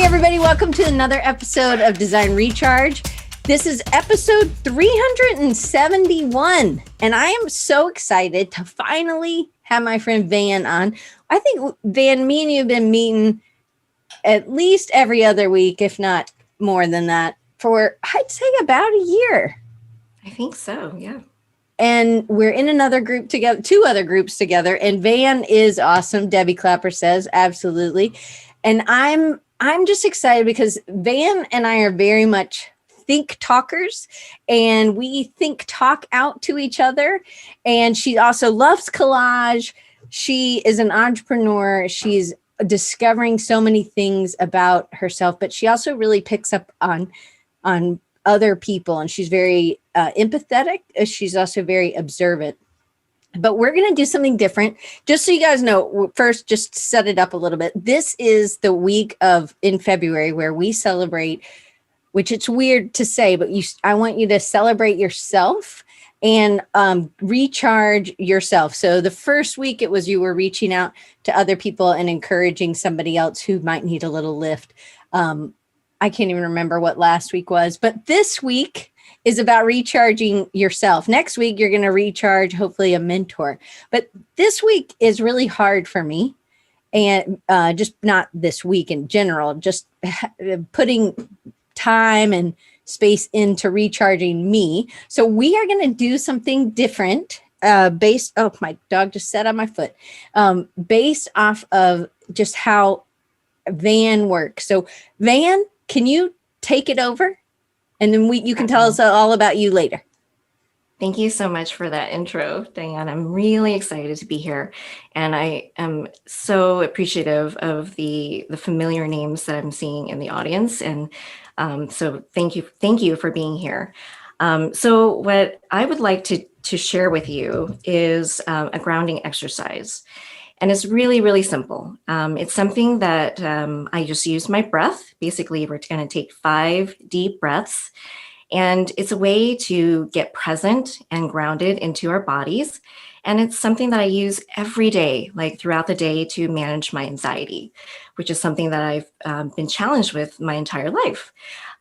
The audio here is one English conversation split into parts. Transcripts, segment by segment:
everybody, welcome to another episode of Design Recharge. This is episode 371, and I am so excited to finally have my friend Van on. I think, Van, me and you have been meeting at least every other week, if not more than that, for, I'd say, about a year. I think so, yeah. And we're in another group together, two other groups together, and Van is awesome. Debbie Clapper says, absolutely. And I'm just excited because Van and I are very much think talkers, and we think talk out to each other. And she also loves collage. She is an entrepreneur. She's discovering so many things about herself, but she also really picks up on other people, and she's very empathetic. She's also very observant. But we're going to do something different. Just so you guys know, first, just set it up a little bit. This is the week in February where we celebrate, which it's weird to say, but I want you to celebrate yourself and recharge yourself. So the first week it was you were reaching out to other people and encouraging somebody else who might need a little lift. I can't even remember what last week was, but this week is about recharging yourself. Next week, you're going to recharge, hopefully, a mentor. But this week is really hard for me. And just not this week in general, just putting time and space into recharging me. So we are going to do something different my dog just sat on my foot, based off of just how Van works. So Van, can you take it over? And then you can tell us all about you later. Thank you so much for that intro, Diane. I'm really excited to be here. And I am so appreciative of the familiar names that I'm seeing in the audience. And so thank you for being here. So what I would like to share with you is a grounding exercise. And it's really, really simple. It's something that I just use my breath. Basically, we're going to take 5 deep breaths. And it's a way to get present and grounded into our bodies. And it's something that I use every day, like throughout the day, to manage my anxiety, which is something that I've been challenged with my entire life.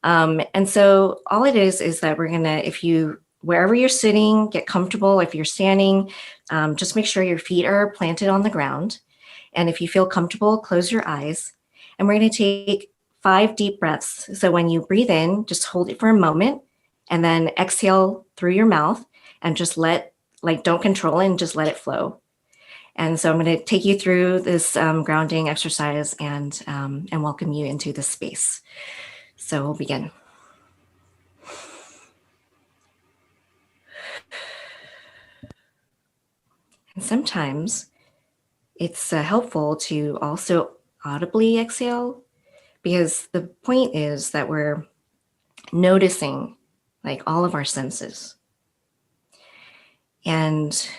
And so all it is that we're going to, wherever you're sitting, get comfortable. If you're standing, just make sure your feet are planted on the ground. And if you feel comfortable, close your eyes. And we're going to take 5 deep breaths. So when you breathe in, just hold it for a moment and then exhale through your mouth and just don't control it and just let it flow. And so I'm going to take you through this grounding exercise and welcome you into this space. So we'll begin. And sometimes it's helpful to also audibly exhale, because the point is that we're noticing all of our senses. And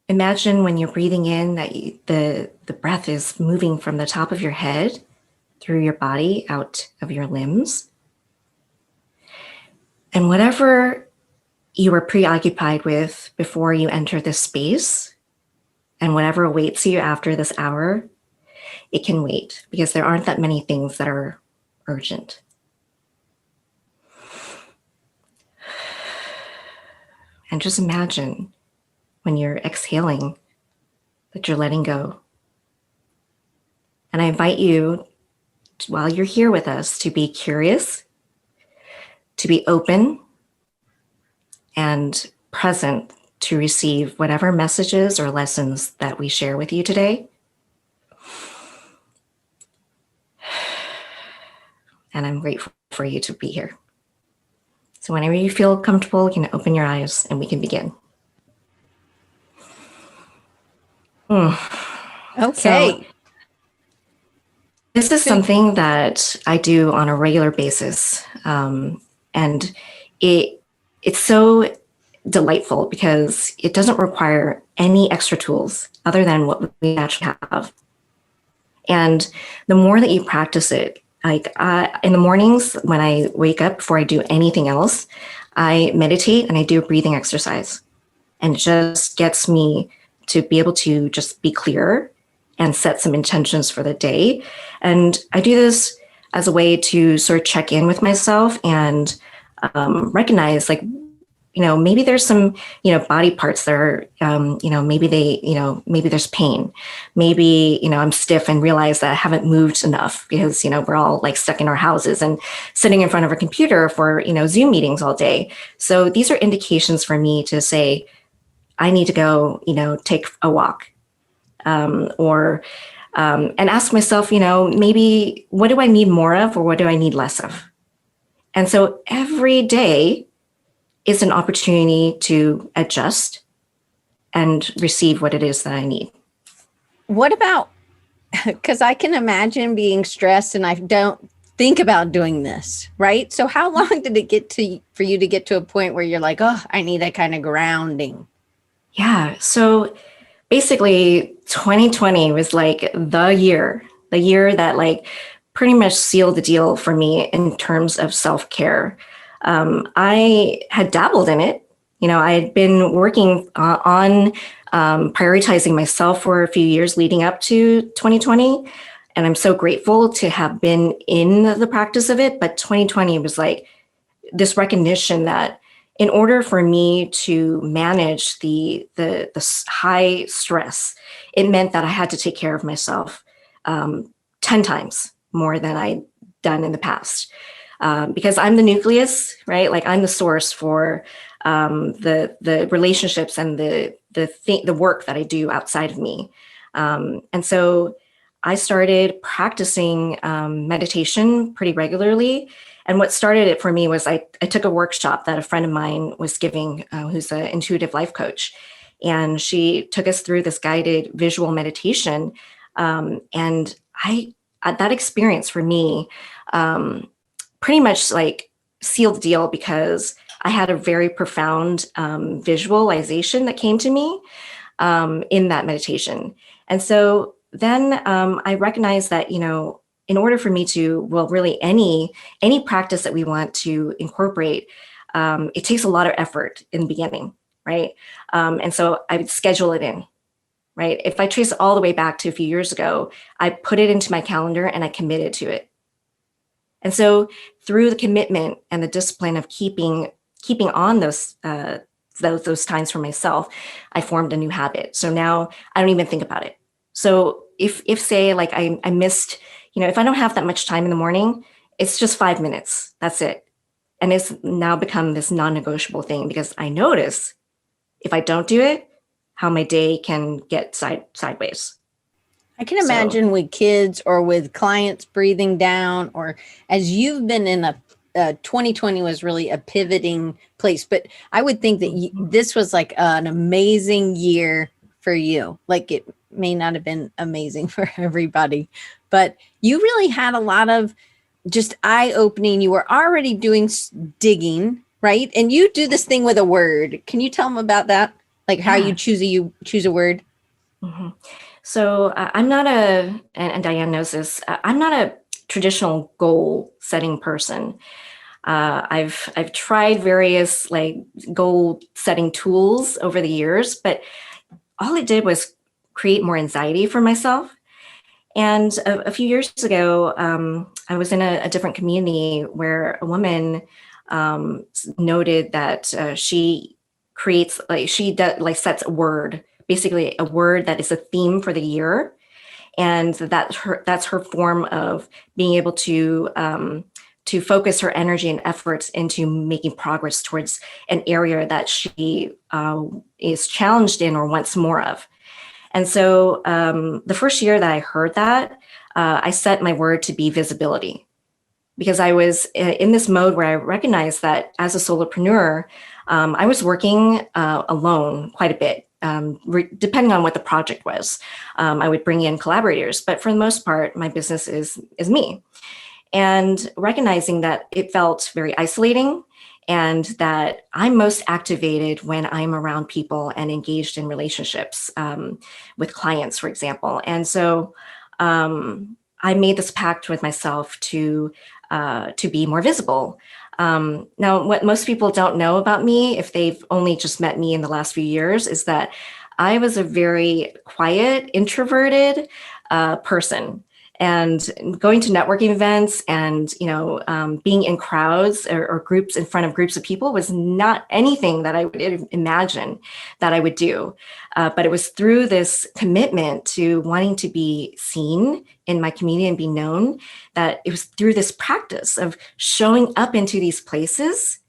imagine when you're breathing in that the breath is moving from the top of your head through your body out of your limbs. And whatever you were preoccupied with before you enter this space, and whatever awaits you after this hour, it can wait, because there aren't that many things that are urgent. And just imagine when you're exhaling that you're letting go. And I invite you, while you're here with us, to be curious, to be open and present to receive whatever messages or lessons that we share with you today. And I'm grateful for you to be here. So whenever you feel comfortable, you can open your eyes and we can begin. Okay. So, this is something that I do on a regular basis. And it's so delightful because it doesn't require any extra tools other than what we actually have. And the more that you practice it, in the mornings when I wake up, before I do anything else, I meditate and I do a breathing exercise. And it just gets me to be able to just be clear and set some intentions for the day. And I do this as a way to sort of check in with myself and recognize, like, maybe there's some, body parts that are, maybe maybe there's pain. Maybe, I'm stiff and realize that I haven't moved enough because, we're all like stuck in our houses and sitting in front of a computer for, Zoom meetings all day. So these are indications for me to say, I need to go, take a walk, or and ask myself, maybe what do I need more of or what do I need less of? And so every day is an opportunity to adjust and receive what it is that I need. What about, because I can imagine being stressed and I don't think about doing this, right? So how long did it get for you to get to a point where you're like, oh, I need that kind of grounding? Yeah. So basically 2020 was like the year that like pretty much sealed the deal for me in terms of self-care. I had dabbled in it. I had been working on prioritizing myself for a few years leading up to 2020. And I'm so grateful to have been in the practice of it. But 2020 was like this recognition that in order for me to manage the high stress, it meant that I had to take care of myself 10 times more than I'd done in the past. Because I'm the nucleus, right? Like I'm the source for the relationships and the work that I do outside of me. And so I started practicing meditation pretty regularly. And what started it for me was I took a workshop that a friend of mine was giving, who's an intuitive life coach. And she took us through this guided visual meditation. And that experience for me pretty much like sealed the deal because I had a very profound visualization that came to me in that meditation. And so then I recognized that, in order for me to, well, really any practice that we want to incorporate, it takes a lot of effort in the beginning, right? And so I would schedule it in, right? If I trace all the way back to a few years ago, I put it into my calendar and I committed to it. And so through the commitment and the discipline of keeping on those times for myself, I formed a new habit. So now I don't even think about it. So if say like I missed, if I don't have that much time in the morning, it's just 5 minutes. That's it. And it's now become this non-negotiable thing because I notice if I don't do it, how my day can get sideways. I can imagine with kids or with clients breathing down, or as you've been in 2020 was really a pivoting place. But I would think that this was like an amazing year for you. Like it may not have been amazing for everybody, but you really had a lot of just eye opening. You were already doing digging, right? And you do this thing with a word. Can you tell them about that? Like how you choose a word? Mm-hmm. So I'm not and Diane knows this, I'm not a traditional goal setting person. I've tried various like goal setting tools over the years, but all it did was create more anxiety for myself. And a few years ago, I was in a different community where a woman noted that she creates sets a word, basically a word that is a theme for the year. And that's her form of being able to focus her energy and efforts into making progress towards an area that she is challenged in or wants more of. And so the first year that I heard that, I set my word to be visibility, because I was in this mode where I recognized that as a solopreneur, I was working alone quite a bit. Depending on what the project was, I would bring in collaborators, but for the most part, my business is me. And recognizing that it felt very isolating and that I'm most activated when I'm around people and engaged in relationships with clients, for example. And so I made this pact with myself to be more visible. Now, what most people don't know about me, if they've only just met me in the last few years, is that I was a very quiet, introverted person. and going to networking events and, being in crowds or groups in front of groups of people was not anything that I would imagine that I would do. But it was through this commitment to wanting to be seen in my community and be known, that it was through this practice of showing up into these places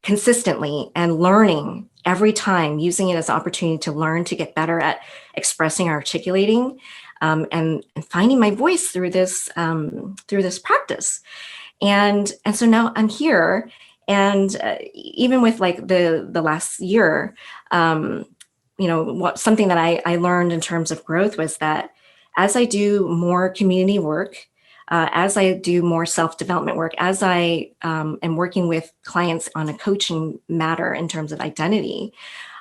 consistently and learning every time, using it as an opportunity to learn, to get better at expressing or articulating, and finding my voice through this practice. And so now I'm here, and even with like the last year, something that I learned in terms of growth was that as I do more community work, as I do more self-development work, as I am working with clients on a coaching matter in terms of identity,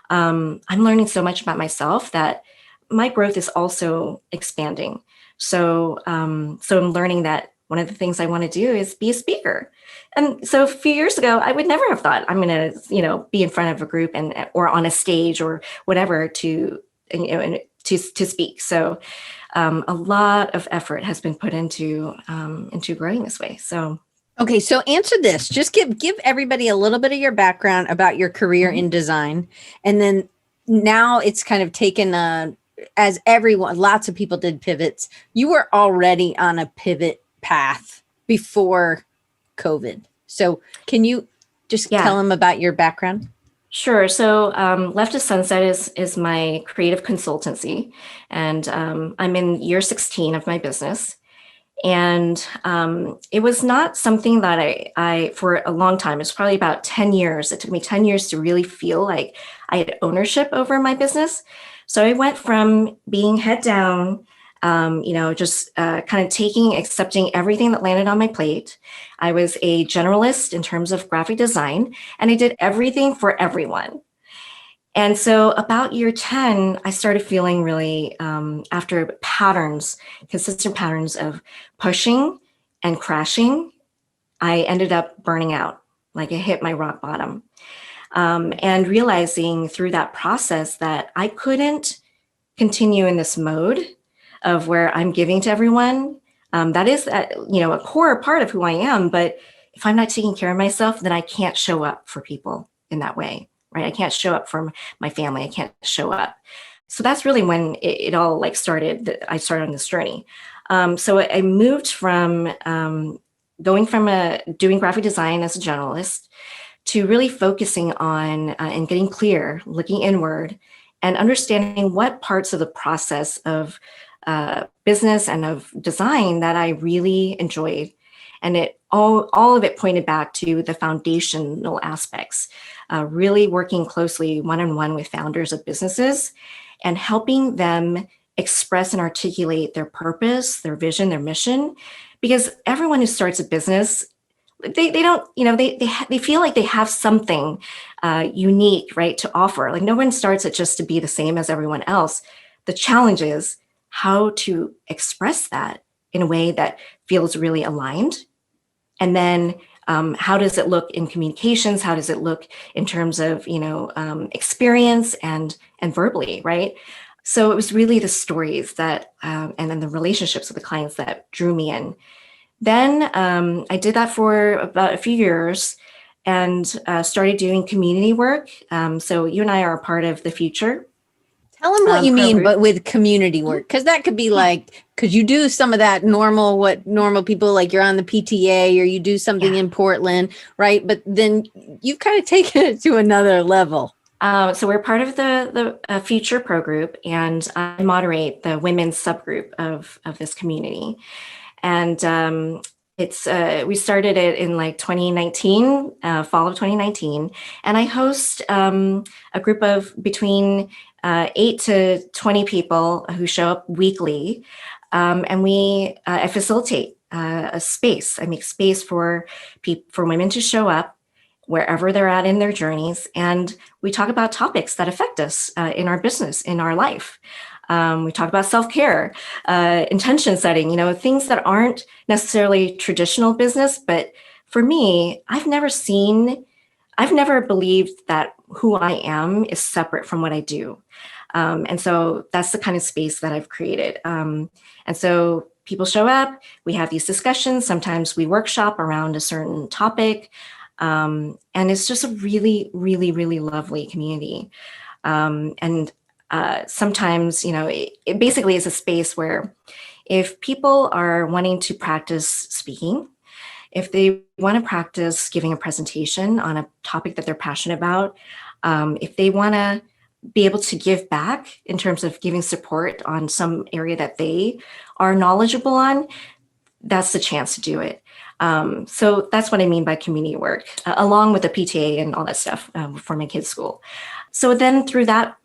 I'm learning so much about myself that my growth is also expanding. So I'm learning that one of the things I want to do is be a speaker. And so a few years ago, I would never have thought I'm going to, be in front of a group or on a stage or whatever to speak. So a lot of effort has been put into growing this way. So. Okay, so answer this. Just give everybody a little bit of your background about your career in design, and then now it's kind of taken as everyone, lots of people did pivots. You were already on a pivot path before COVID. So can you just tell them about your background? Sure. So Left to Sunset is my creative consultancy, and I'm in year 16 of my business. And it was not something that I for a long time, it's probably about 10 years. It took me 10 years to really feel like I had ownership over my business. So I went from being head down, just kind of accepting everything that landed on my plate. I was a generalist in terms of graphic design, and I did everything for everyone. And so about year 10, I started feeling really, after consistent patterns of pushing and crashing, I ended up burning out, like I hit my rock bottom. And realizing through that process that I couldn't continue in this mode of where I'm giving to everyone. That is, a core part of who I am. But if I'm not taking care of myself, then I can't show up for people in that way, right? I can't show up for my family. I can't show up. So that's really when it all started. I started on this journey. So I moved from going from doing graphic design as a generalist to really focusing on and getting clear, looking inward, and understanding what parts of the process of business and of design that I really enjoyed. And all of it pointed back to the foundational aspects, really working closely one-on-one with founders of businesses and helping them express and articulate their purpose, their vision, their mission. Because everyone who starts a business, they don't, they feel like they have something unique, right, to offer. Like no one starts it just to be the same as everyone else. The challenge is how to express that in a way that feels really aligned. And then how does it look in communications? How does it look in terms of, experience and verbally, right? So it was really the stories that, and then the relationships with the clients that drew me in. Then I did that for about a few years and started doing community work. So you and I are a part of the Future. Tell them what you mean, but with community work, because that could be because you do some of that what normal people, like you're on the PTA or you do something in Portland, right? But then you've kind of taken it to another level. So we're part of the Future Pro Group, and I moderate the women's subgroup of this community. And we started it in 2019, fall of 2019, and I host a group of between 8 to 20 people who show up weekly, and I facilitate a space. I make space for women to show up wherever they're at in their journeys, and we talk about topics that affect us in our business, in our life. We talk about self-care, intention setting, things that aren't necessarily traditional business. But for me, I've never believed that who I am is separate from what I do. And so that's the kind of space that I've created. And so people show up, we have these discussions, sometimes we workshop around a certain topic. And it's just a really, really, really lovely community. And sometimes, it basically is a space where if people are wanting to practice speaking, if they want to practice giving a presentation on a topic that they're passionate about, if they want to be able to give back in terms of giving support on some area that they are knowledgeable on, that's the chance to do it. So that's what I mean by community work, along with the PTA and all that stuff for my kids' school. So then through that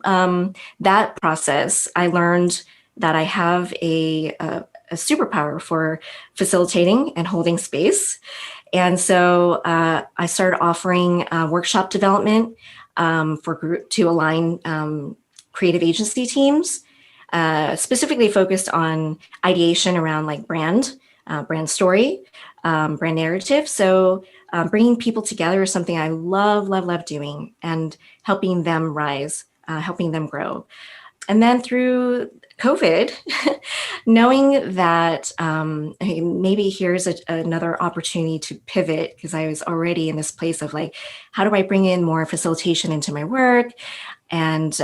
process, I learned that I have a superpower for facilitating and holding space. And so I started offering workshop development for group to align creative agency teams, specifically focused on ideation around like brand story, brand narrative. So bringing people together is something I love, love, love doing, and helping them rise, helping them grow. And then through COVID, knowing that maybe here's another opportunity to pivot, because I was already in this place of like, how do I bring in more facilitation into my work? And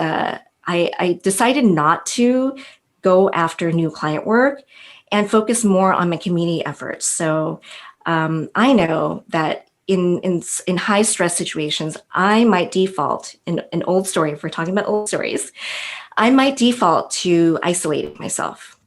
I decided not to go after new client work and focus more on my community efforts. So I know that in high stress situations, I might default in an old story, if we're talking about old stories, I might default to isolating myself,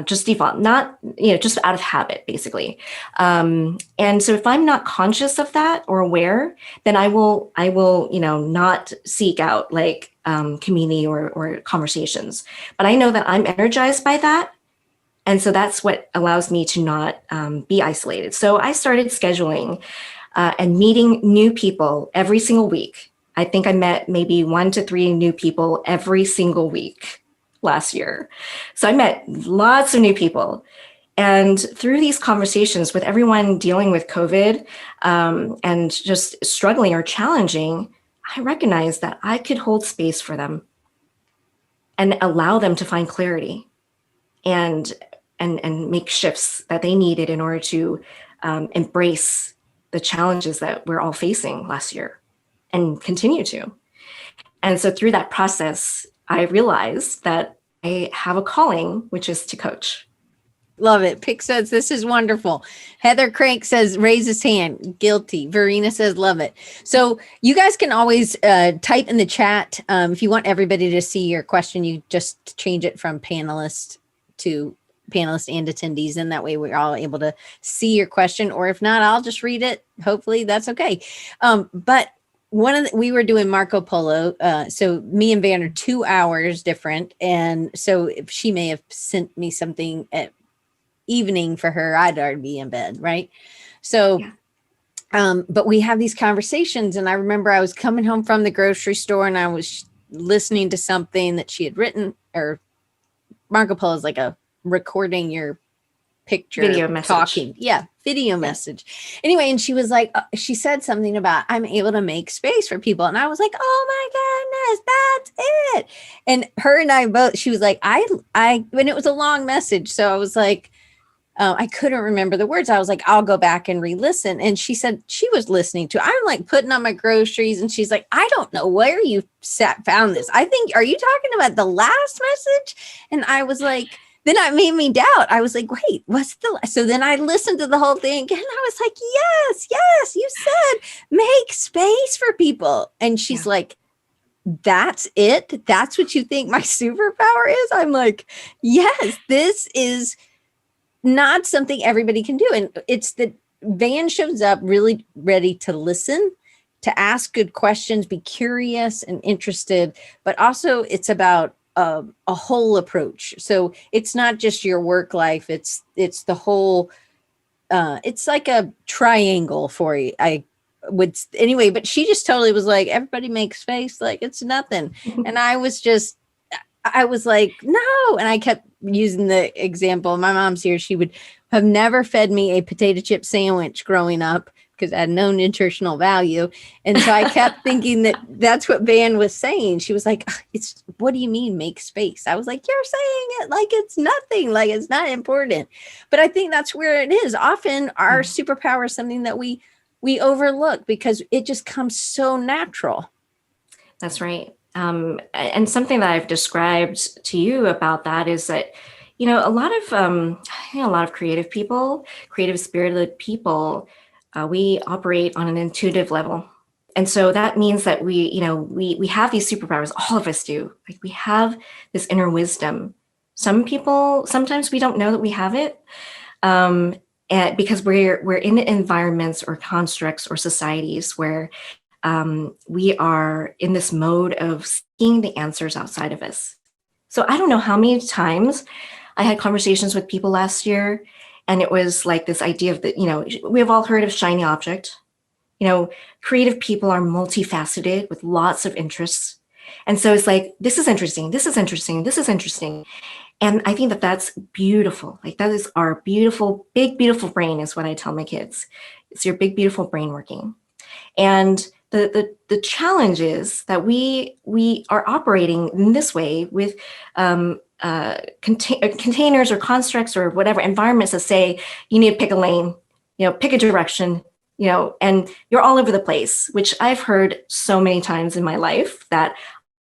just default, not, just out of habit, basically. And so if I'm not conscious of that or aware, then I will, not seek out like community or conversations. But I know that I'm energized by that. And so that's what allows me to not be isolated. So I started scheduling and meeting new people every single week. I think I met maybe 1 to 3 new people every single week last year. So I met lots of new people. And through these conversations with everyone dealing with COVID and just struggling or challenging, I recognized that I could hold space for them and allow them to find clarity and make shifts that they needed in order to embrace the challenges that we're all facing last year and continue to. And so through that process, I realized that I have a calling, which is to coach. Love it. Pick says, this is wonderful. Heather Crank says, raise his hand. Guilty. Verena says, love it. So you guys can always type in the chat. If you want everybody to see your question, you just change it from panelist to panelists and attendees. And that way we're all able to see your question, or if not, I'll just read it. Hopefully that's okay. But we were doing Marco Polo. So me and Van are 2 hours different. And so if she may have sent me something at evening for her, I'd already be in bed. Right. So, yeah. But we have these conversations, and I remember I was coming home from the grocery store and I was listening to something that she had written, or Marco Polo is like a recording your picture, video message. Talking. Yeah. Video message. Anyway, and she was like, she said something about, I'm able to make space for people. And I was like, oh my goodness, that's it. And her and I both, she was like, when it was a long message. So I was like, I couldn't remember the words. I was like, I'll go back and re-listen. And she said she was listening to, I'm like putting on my groceries. And she's like, I don't know where you found this. I think, are you talking about the last message? And I was like, then it made me doubt. I was like, wait, so then I listened to the whole thing again. I was like, yes, you said make space for people. And she's like, that's it? That's what you think my superpower is? I'm like, yes, this is not something everybody can do. And it's that Van shows up really ready to listen, to ask good questions, be curious and interested, but also it's about a whole approach. So it's not just your work life. It's the whole, it's like a triangle for you. Anyway, but she just totally was like, everybody makes space. Like it's nothing. And I was like, no. And I kept using the example. My mom's here. She would have never fed me a potato chip sandwich growing up because I had no nutritional value. And so I kept thinking that that's what Van was saying. She was like, it's, what do you mean make space? I was like, you're saying it like it's nothing, like it's not important. But I think that's where it is. Often our superpower is something that we overlook because it just comes so natural. That's right. And something that I've described to you about that is that, a lot of, a lot of creative people, creative spirited people, we operate on an intuitive level. And so that means that we have these superpowers, all of us do. Like we have this inner wisdom. Some people, sometimes we don't know that we have it. And because we're in environments or constructs or societies where we are in this mode of seeking the answers outside of us. So I don't know how many times I had conversations with people last year, and it was like this idea of that, we have all heard of shiny object. Creative people are multifaceted with lots of interests. And so it's like, this is interesting, this is interesting, this is interesting. And I think that that's beautiful. Like that is our beautiful, big, beautiful brain is what I tell my kids. It's your big, beautiful brain working. And the challenge is that we are operating in this way with containers or constructs or whatever environments that say you need to pick a lane, pick a direction, and you're all over the place, which I've heard so many times in my life that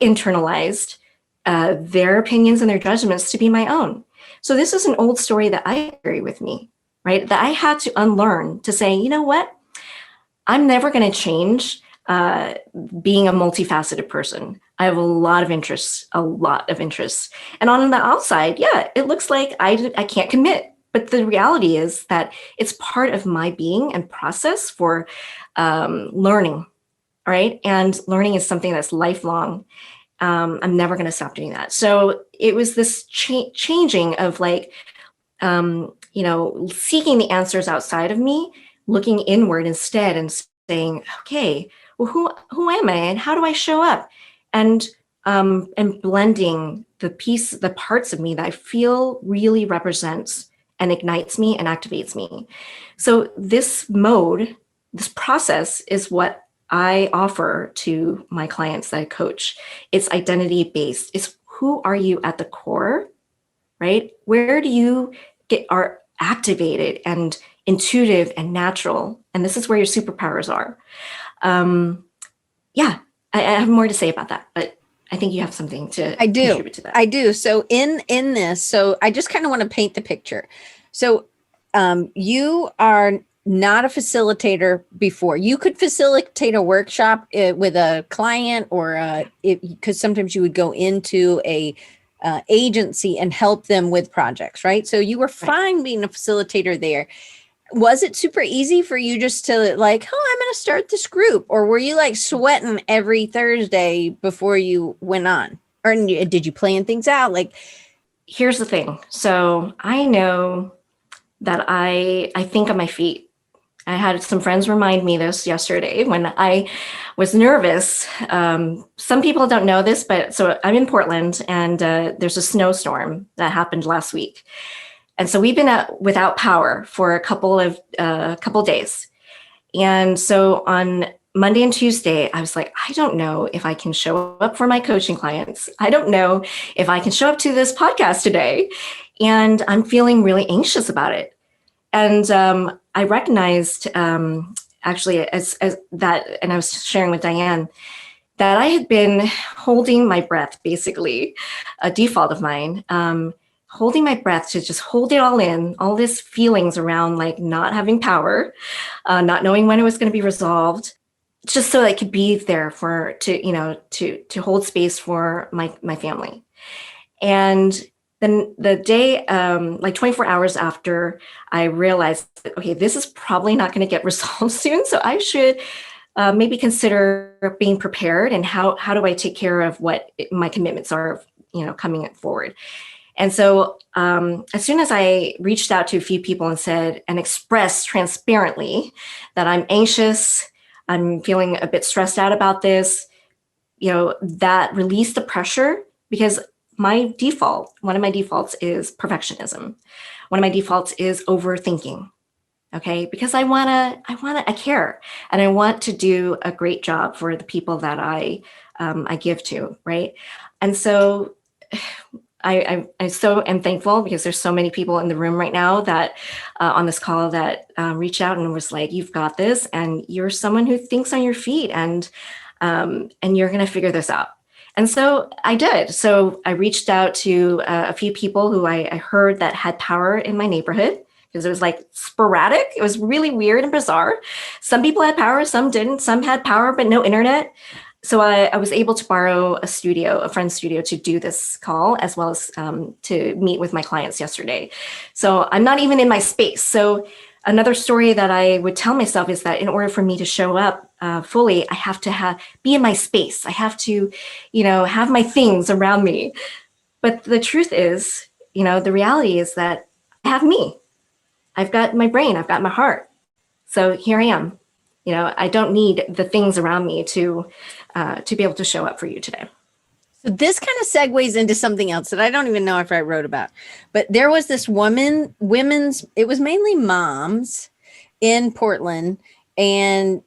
internalized their opinions and their judgments to be my own. So this is an old story that I carry with me, right? That I had to unlearn to say, you know what? I'm never going to change being a multifaceted person. I have a lot of interests. And on the outside, yeah, it looks like I can't commit. But the reality is that it's part of my being and process for learning, right? And learning is something that's lifelong. I'm never going to stop doing that. So it was this changing of like, seeking the answers outside of me, looking inward instead and saying, okay, well, who am I and how do I show up? And blending the parts of me that I feel really represents and ignites me and activates me. So this mode, this process is what I offer to my clients that I coach. It's identity based. It's who are you at the core, right? Where do you are activated and intuitive and natural? And this is where your superpowers are. I have more to say about that, but I think you have something to contribute to that. I do. So in this, so I just kind of want to paint the picture. So you are not a facilitator before. You could facilitate a workshop with a client or because sometimes you would go into a agency and help them with projects, right? So you were fine being a facilitator there. Was it super easy for you just to like, oh, I'm going to start this group? Or were you like sweating every Thursday before you went on? Or did you plan things out? Like, here's the thing. So I know that I think on my feet. I had some friends remind me this yesterday when I was nervous. Some people don't know this, but so I'm in Portland and there's a snowstorm that happened last week. And so we've been without power for a couple days. And so on Monday and Tuesday, I was like, I don't know if I can show up for my coaching clients. I don't know if I can show up to this podcast today. And I'm feeling really anxious about it. And I recognized actually as that, and I was sharing with Diane, that I had been holding my breath, basically, a default of mine, holding my breath to just hold it all in, all these feelings around like not having power, not knowing when it was going to be resolved, just so I could be there to hold space for my family. And then the day, like 24 hours after, I realized, okay, this is probably not going to get resolved soon. So I should maybe consider being prepared and how do I take care of what my commitments are, coming forward. And so as soon as I reached out to a few people and expressed transparently that I'm anxious, I'm feeling a bit stressed out about this, that released the pressure because one of my defaults is perfectionism. One of my defaults is overthinking. Okay, because I care, and I want to do a great job for the people that I give to, right? And so I so am thankful because there's so many people in the room right now that on this call that reached out and was like, "You've got this, and you're someone who thinks on your feet, and you're going to figure this out." And so I did. So I reached out to a few people who I heard that had power in my neighborhood, because it was like sporadic. It was really weird and bizarre. Some people had power, some didn't. Some had power, but no internet. So I was able to borrow a friend's studio, to do this call, as well as to meet with my clients yesterday. So I'm not even in my space. So another story that I would tell myself is that in order for me to show up fully, I have to be in my space. I have to, have my things around me. But the truth is, the reality is that I have me. I've got my brain, I've got my heart. So here I am. I don't need the things around me to be able to show up for you today. So this kind of segues into something else that I don't even know if I wrote about, but there was this it was mainly moms in Portland. And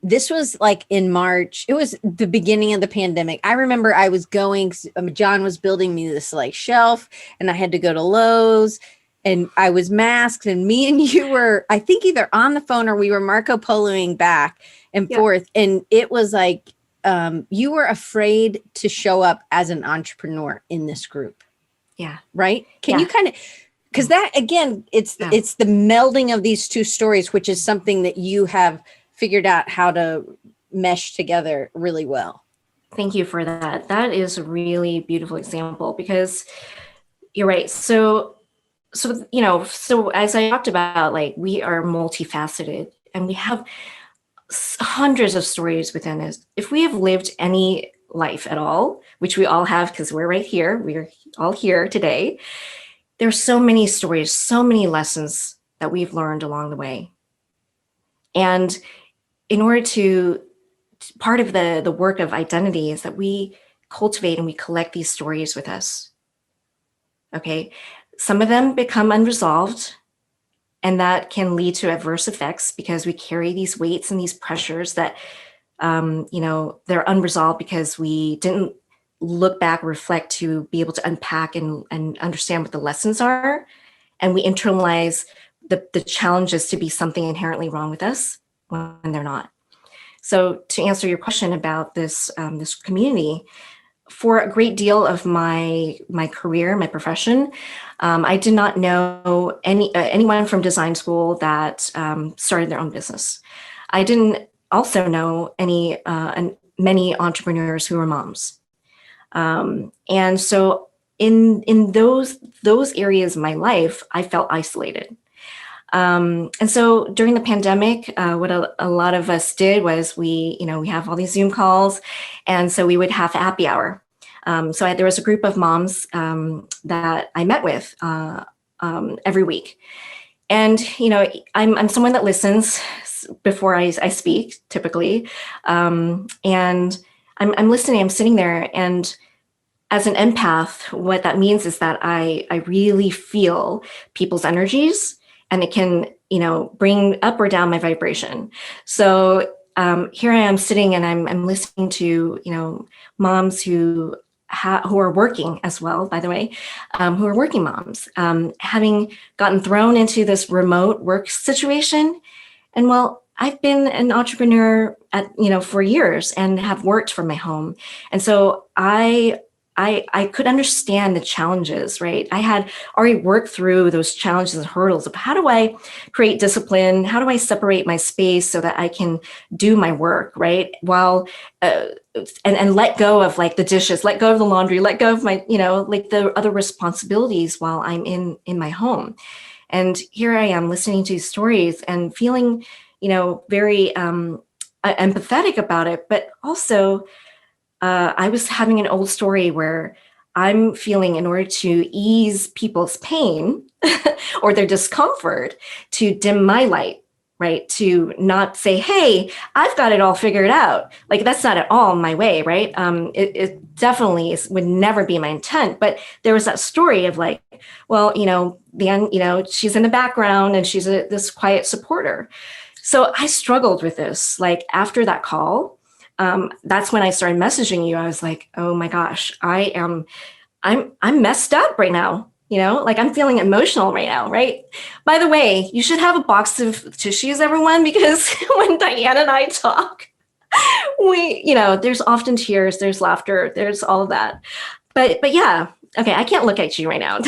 this was like in March. It was the beginning of the pandemic. I remember I was John was building me this like shelf, and I had to go to Lowe's, and I was masked, and me and you were, I think, either on the phone or we were Marco Poloing back and forth. And it was like, you were afraid to show up as an entrepreneur in this group. Yeah. Right? Can you kind of, because that, again, it's the melding of these two stories, which is something that you have figured out how to mesh together really well. Thank you for that. That is a really beautiful example, because you're right. So as I talked about, like, we are multifaceted, and we have hundreds of stories within us. If we have lived any life at all, which we all have, because we're right here, we're all here today, there's so many stories, so many lessons that we've learned along the way. And in order part of the work of identity is that we cultivate and we collect these stories with us. Okay. Some of them become unresolved, and that can lead to adverse effects because we carry these weights and these pressures that, they're unresolved because we didn't look back, reflect to be able to unpack and understand what the lessons are. And we internalize the challenges to be something inherently wrong with us when they're not. So to answer your question about this community, for a great deal of my career, my profession, I did not know anyone from design school that started their own business. I didn't also know many entrepreneurs who were moms. And so in those areas of my life, I felt isolated. And so during the pandemic, what a lot of us did was we have all these Zoom calls, and so we would have happy hour. There was a group of moms that I met with every week, and I'm someone that listens before I speak typically, and I'm listening. I'm sitting there, and as an empath, what that means is that I really feel people's energies, and it can, bring up or down my vibration. So here I am sitting, and I'm listening to, moms who are working as well, by the way, who are working moms, having gotten thrown into this remote work situation. And well, I've been an entrepreneur for years and have worked from my home. And so I could understand the challenges, right? I had already worked through those challenges and hurdles of how do I create discipline? How do I separate my space so that I can do my work, right? While, and let go of like the dishes, let go of the laundry, let go of my, like the other responsibilities while I'm in my home. And here I am listening to these stories and feeling, very empathetic about it, but also, I was having an old story where I'm feeling, in order to ease people's pain or their discomfort, to dim my light, right? To not say, hey, I've got it all figured out. Like, that's not at all my way, right? It definitely would never be my intent. But there was that story of like, well, she's in the background and she's this quiet supporter. So I struggled with this. Like after that call, that's when I started messaging you. I was like, oh my gosh, I'm messed up right now. Like I'm feeling emotional right now, right? By the way, you should have a box of tissues, everyone, because when Diane and I talk, there's often tears, there's laughter, there's all of that. But yeah, okay, I can't look at you right now.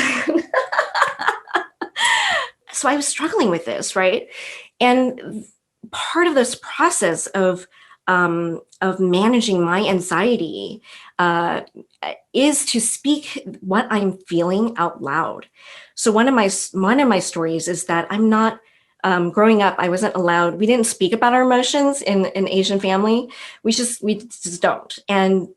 So I was struggling with this, right? And part of this process of managing my anxiety is to speak what I'm feeling out loud. So one of my stories is that I'm not growing up. I wasn't allowed. We didn't speak about our emotions in an Asian family. We just don't. And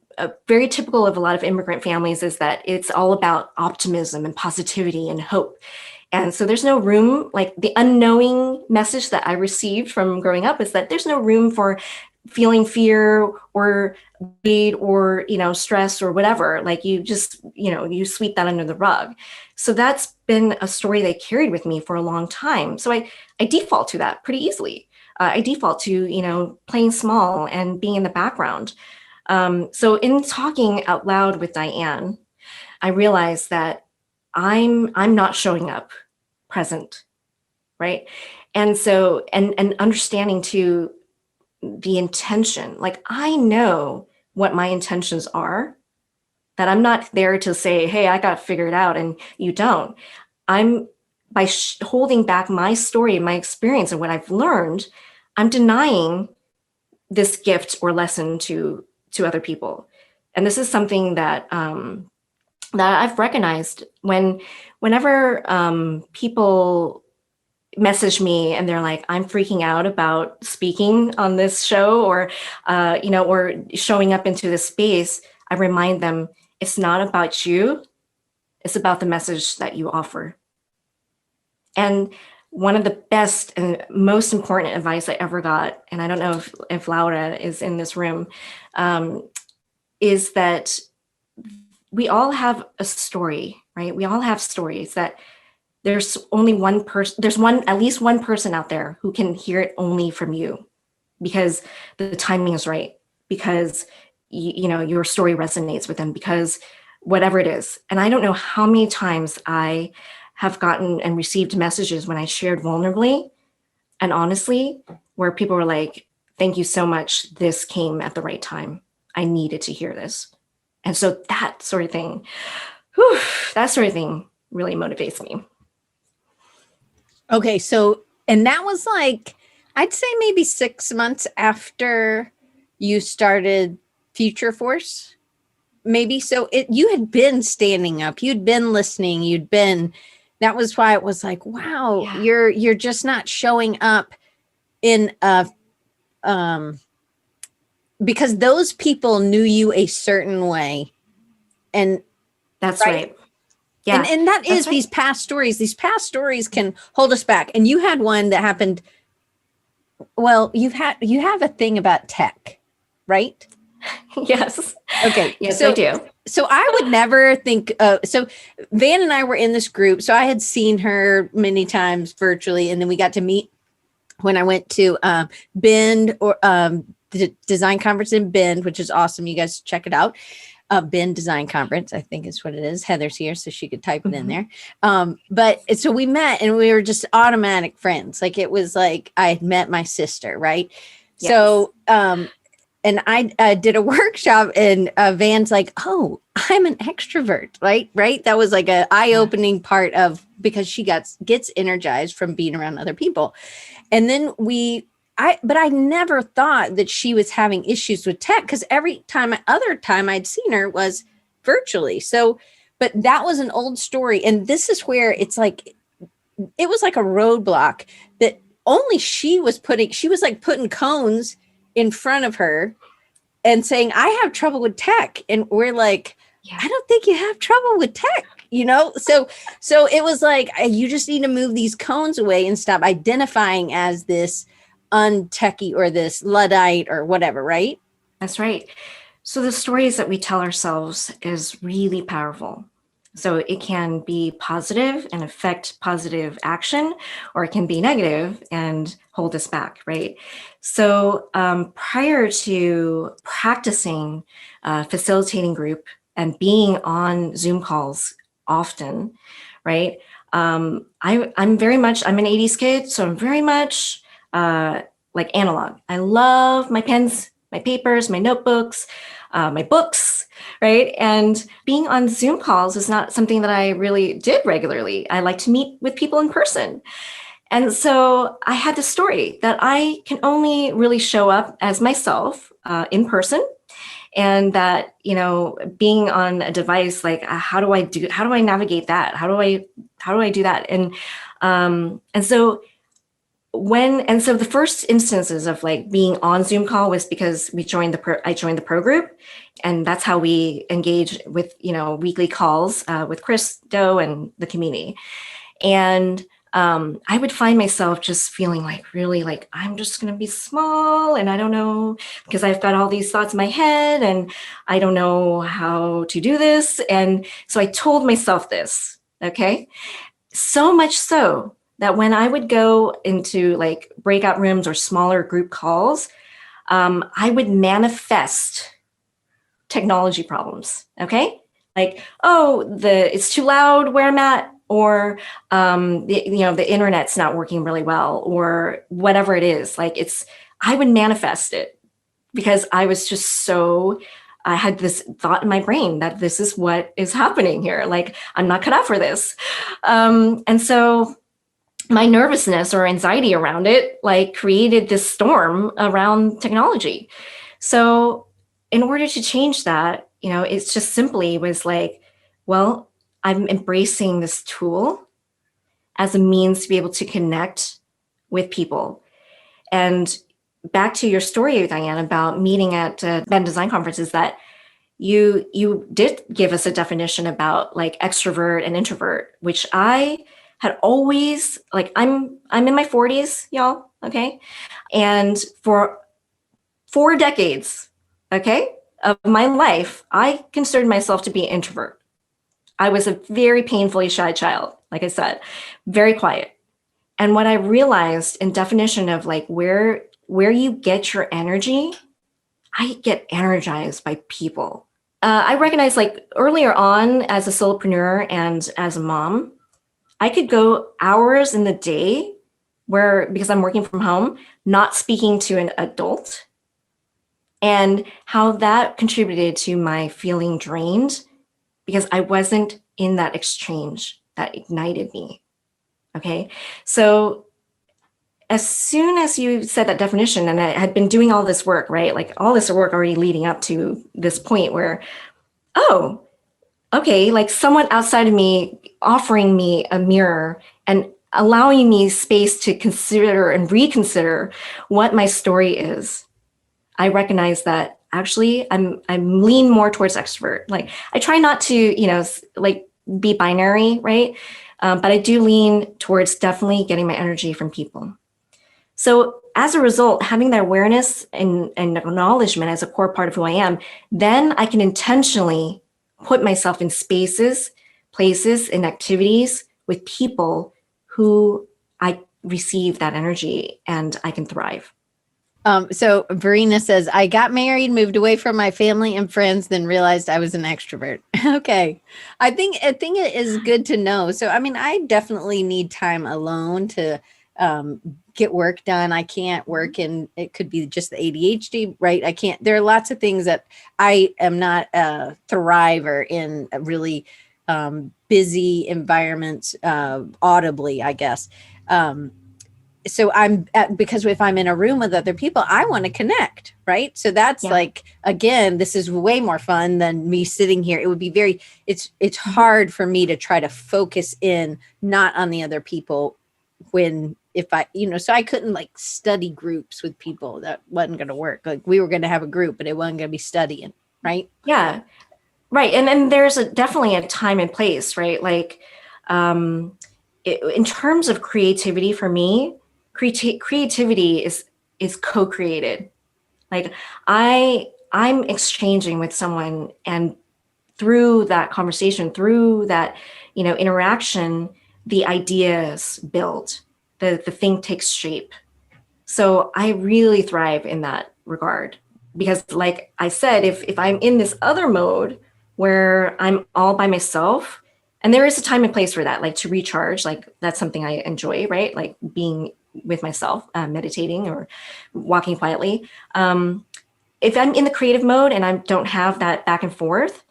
very typical of a lot of immigrant families is that it's all about optimism and positivity and hope. And so there's no room, like the unknowing message that I received from growing up is that there's no room for feeling fear or greed or, stress or whatever. Like you just, you sweep that under the rug. So that's been a story they carried with me for a long time. So I default to that pretty easily. I default to, playing small and being in the background. So in talking out loud with Diane, I realized that I'm not showing up present, right? And so, and understanding too, the intention, like I know what my intentions are, that I'm not there to say, hey, I got figured out and you don't. I'm by holding back my story, my experience and what I've learned, I'm denying this gift or lesson to other people. And this is something that that I've recognized whenever people message me and they're like, I'm freaking out about speaking on this show or showing up into this space. I remind them it's not about you. It's about the message that you offer. And one of the best and most important advice I ever got, and I don't know if Laura is in this room, is that we all have a story, right? We all have stories that there's only one person, at least one person out there who can hear it only from you because the timing is right, because your story resonates with them, because whatever it is. And I don't know how many times I have gotten and received messages when I shared vulnerably and honestly, where people were like, thank you so much. This came at the right time. I needed to hear this. And so that sort of thing really motivates me. Okay. So, and that was like, I'd say maybe 6 months after you started Future Force, maybe. So you had been standing up, you'd been listening, that was why it was like, wow, yeah. You're just not showing up in because those people knew you a certain way. And that's right. Yeah. And that is right. These past stories can hold us back. And you had one that happened. Well, you have a thing about tech, right? Yes. Okay. Yes, I do. So I would never think, so Van and I were in this group. So I had seen her many times virtually. And then we got to meet when I went to Bend or the design conference in Bend, which is awesome. You guys check it out. Bend Design Conference, I think is what it is. Heather's here, so she could type it in there. But so we met and we were just automatic friends. Like it was like I had met my sister, right? Yes. So, and I did a workshop and Van's like, oh, I'm an extrovert, right? Right. That was like an eye-opening part of, because she gets energized from being around other people. And then but I never thought that she was having issues with tech because other time I'd seen her was virtually. So, but that was an old story. And this is where it's like, it was like a roadblock that only she was like putting cones in front of her and saying, I have trouble with tech. And we're like, I don't think you have trouble with tech, So it was like, you just need to move these cones away and stop identifying as this untechy or this Luddite or whatever, right? That's right. So the stories that we tell ourselves is really powerful. So it can be positive and affect positive action, or it can be negative and hold us back, right? So prior to practicing facilitating group and being on Zoom calls often, right? I'm very much, I'm an 80s kid, so I'm very much like analog. I love my pens, my papers, my notebooks, my books, right? And being on Zoom calls is not something that I really did regularly. I like to meet with people in person. And so I had this story that I can only really show up as myself in person. And that, you know, being on a device, like how do I navigate that? How do I do that? And so the first instances of like being on Zoom call was because I joined the pro group, and that's how we engage with, you know, weekly calls with Chris Doe and the community. And I would find myself just feeling like really like I'm just going to be small, and I don't know, because I've got all these thoughts in my head and I don't know how to do this. And so I told myself this, okay? So much so that when I would go into like breakout rooms or smaller group calls, I would manifest technology problems. Okay, like it's too loud where I'm at, or the internet's not working really well, or whatever it is. Like I would manifest it because I was just so. I had this thought in my brain that this is what is happening here. Like I'm not cut out for this, and so my nervousness or anxiety around it like created this storm around technology. So in order to change that, you know, it's just simply was like, well, I'm embracing this tool as a means to be able to connect with people. And back to your story, Diane, about meeting at Ben Design conferences, that you did give us a definition about like extrovert and introvert, which I had always like, I'm in my 40s, y'all, okay? And for 4 decades, okay, of my life, I considered myself to be an introvert. I was a very painfully shy child, like I said, very quiet. And what I realized in definition of like where you get your energy, I get energized by people. I recognized like earlier on as a solopreneur and as a mom, I could go hours in the day because I'm working from home, not speaking to an adult, and how that contributed to my feeling drained because I wasn't in that exchange that ignited me. Okay. So as soon as you said that definition, and I had been doing all this work, right? Like all this work already leading up to this point where, oh, okay, like someone outside of me offering me a mirror and allowing me space to consider and reconsider what my story is. I recognize that actually I'm lean more towards extrovert. Like I try not to, you know, like be binary, right? But I do lean towards definitely getting my energy from people. So as a result, having that awareness and acknowledgement as a core part of who I am, then I can intentionally put myself in spaces, places, and activities with people who I receive that energy and I can thrive. So Verena says, I got married, moved away from my family and friends, then realized I was an extrovert. Okay. I think it is good to know. So, I mean, I definitely need time alone to get work done. I can't work in, it could be just the ADHD, right? There are lots of things that I am not a thriver in really busy environments audibly, I guess. So because if I'm in a room with other people, I want to connect, right? So that's like, again, this is way more fun than me sitting here. It would be it's hard for me to try to focus in, not on the other people so I couldn't like study groups with people. That wasn't going to work. Like we were going to have a group, but it wasn't going to be studying, right? Yeah, right. And then there's definitely a time and place, right? Like in terms of creativity for me, creativity is is co-created. Like I'm exchanging with someone, and through that conversation, through that, interaction, the ideas build, the thing takes shape. So I really thrive in that regard, because like I said, if I'm in this other mode where I'm all by myself, and there is a time and place for that, like to recharge, like that's something I enjoy, right? Like being with myself, meditating or walking quietly. If I'm in the creative mode and I don't have that back and forth,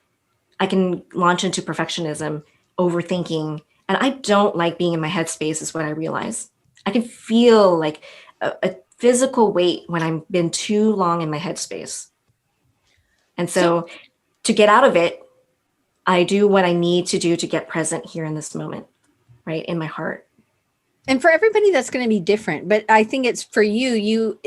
I can launch into perfectionism, overthinking, and I don't like being in my headspace, is what I realize. I can feel like a physical weight when I've been too long in my headspace. And so to get out of it, I do what I need to do to get present here in this moment, right? In my heart. And for everybody, that's going to be different. But I think it's for you.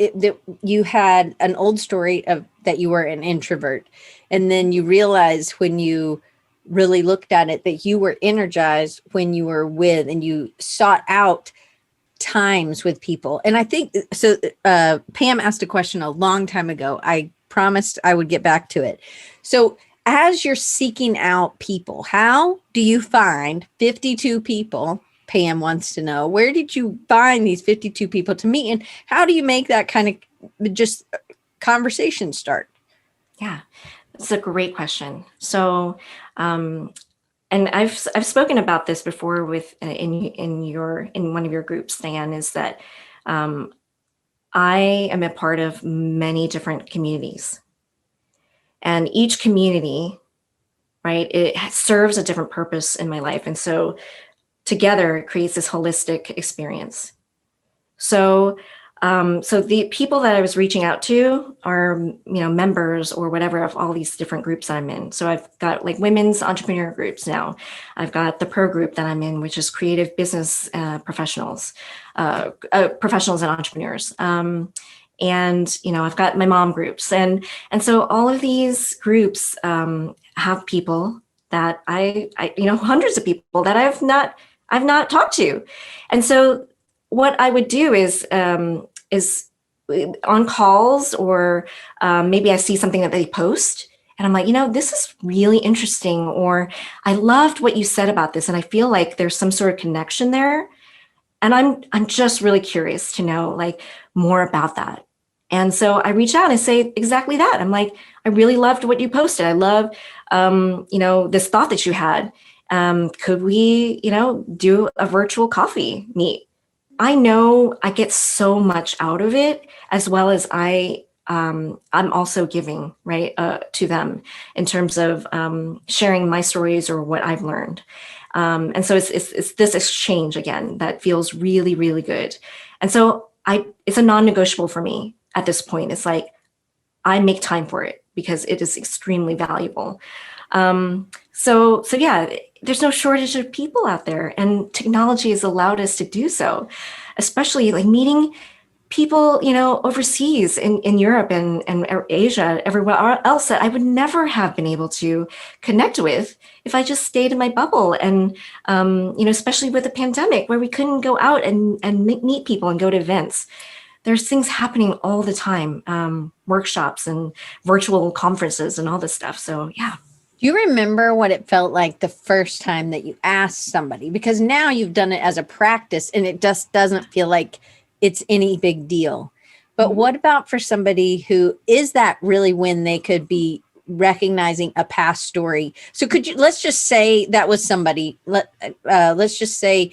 You had an old story of that you were an introvert, and then you realized when you really looked at it that you were energized when you were with, and you sought out times with people. And I think so. Pam asked a question a long time ago. I promised I would get back to it. So as you're seeking out people, how do you find 52 people? Pam wants to know, where did you find these 52 people to meet, and how do you make that kind of just conversation start? Yeah, that's a great question. So, and I've spoken about this before with in one of your groups, Dan, is that I am a part of many different communities, and each community, right, it serves a different purpose in my life, and so together it creates this holistic experience. So, so the people that I was reaching out to are, members or whatever of all these different groups that I'm in. So I've got like women's entrepreneur groups now. I've got the pro group that I'm in, which is creative business professionals, professionals and entrepreneurs. And I've got my mom groups, and so all of these groups have people that I hundreds of people that I've not talked to, and so what I would do is on calls, or maybe I see something that they post and I'm like, this is really interesting, or I loved what you said about this, and I feel like there's some sort of connection there, and I'm just really curious to know like more about that. And so I reach out and say exactly that. I'm like, I really loved what you posted. I love this thought that you had. Could we do a virtual coffee meet? I know I get so much out of it, as well as I'm also giving, right, to them in terms of sharing my stories or what I've learned. And so it's this exchange again that feels really, really good. And so it's a non-negotiable for me at this point. It's like I make time for it because it is extremely valuable. So yeah, there's no shortage of people out there, and technology has allowed us to do so, especially like meeting people, overseas in Europe and Asia, everywhere else that I would never have been able to connect with if I just stayed in my bubble. And, especially with the pandemic where we couldn't go out and meet people and go to events. There's things happening all the time, workshops and virtual conferences and all this stuff. So yeah. Do you remember what it felt like the first time that you asked somebody? Because now you've done it as a practice and it just doesn't feel like it's any big deal. But what about for somebody who is that really when they could be recognizing a past story? So let's just say that was somebody, let's just say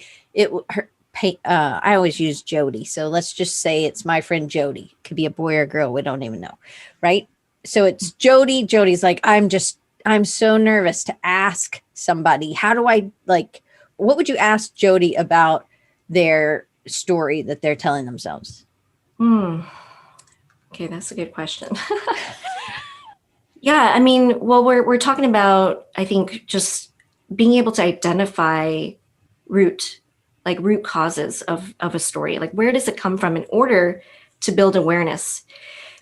I always use Jody. So let's just say it's my friend Jody. Could be a boy or a girl. We don't even know. Right. So it's Jody. Jody's like, I'm so nervous to ask somebody. How do I what would you ask Jody about their story that they're telling themselves? Okay, that's a good question. Yeah, I mean, well, we're talking about, I think, just being able to identify root causes of a story. Like, where does it come from in order to build awareness?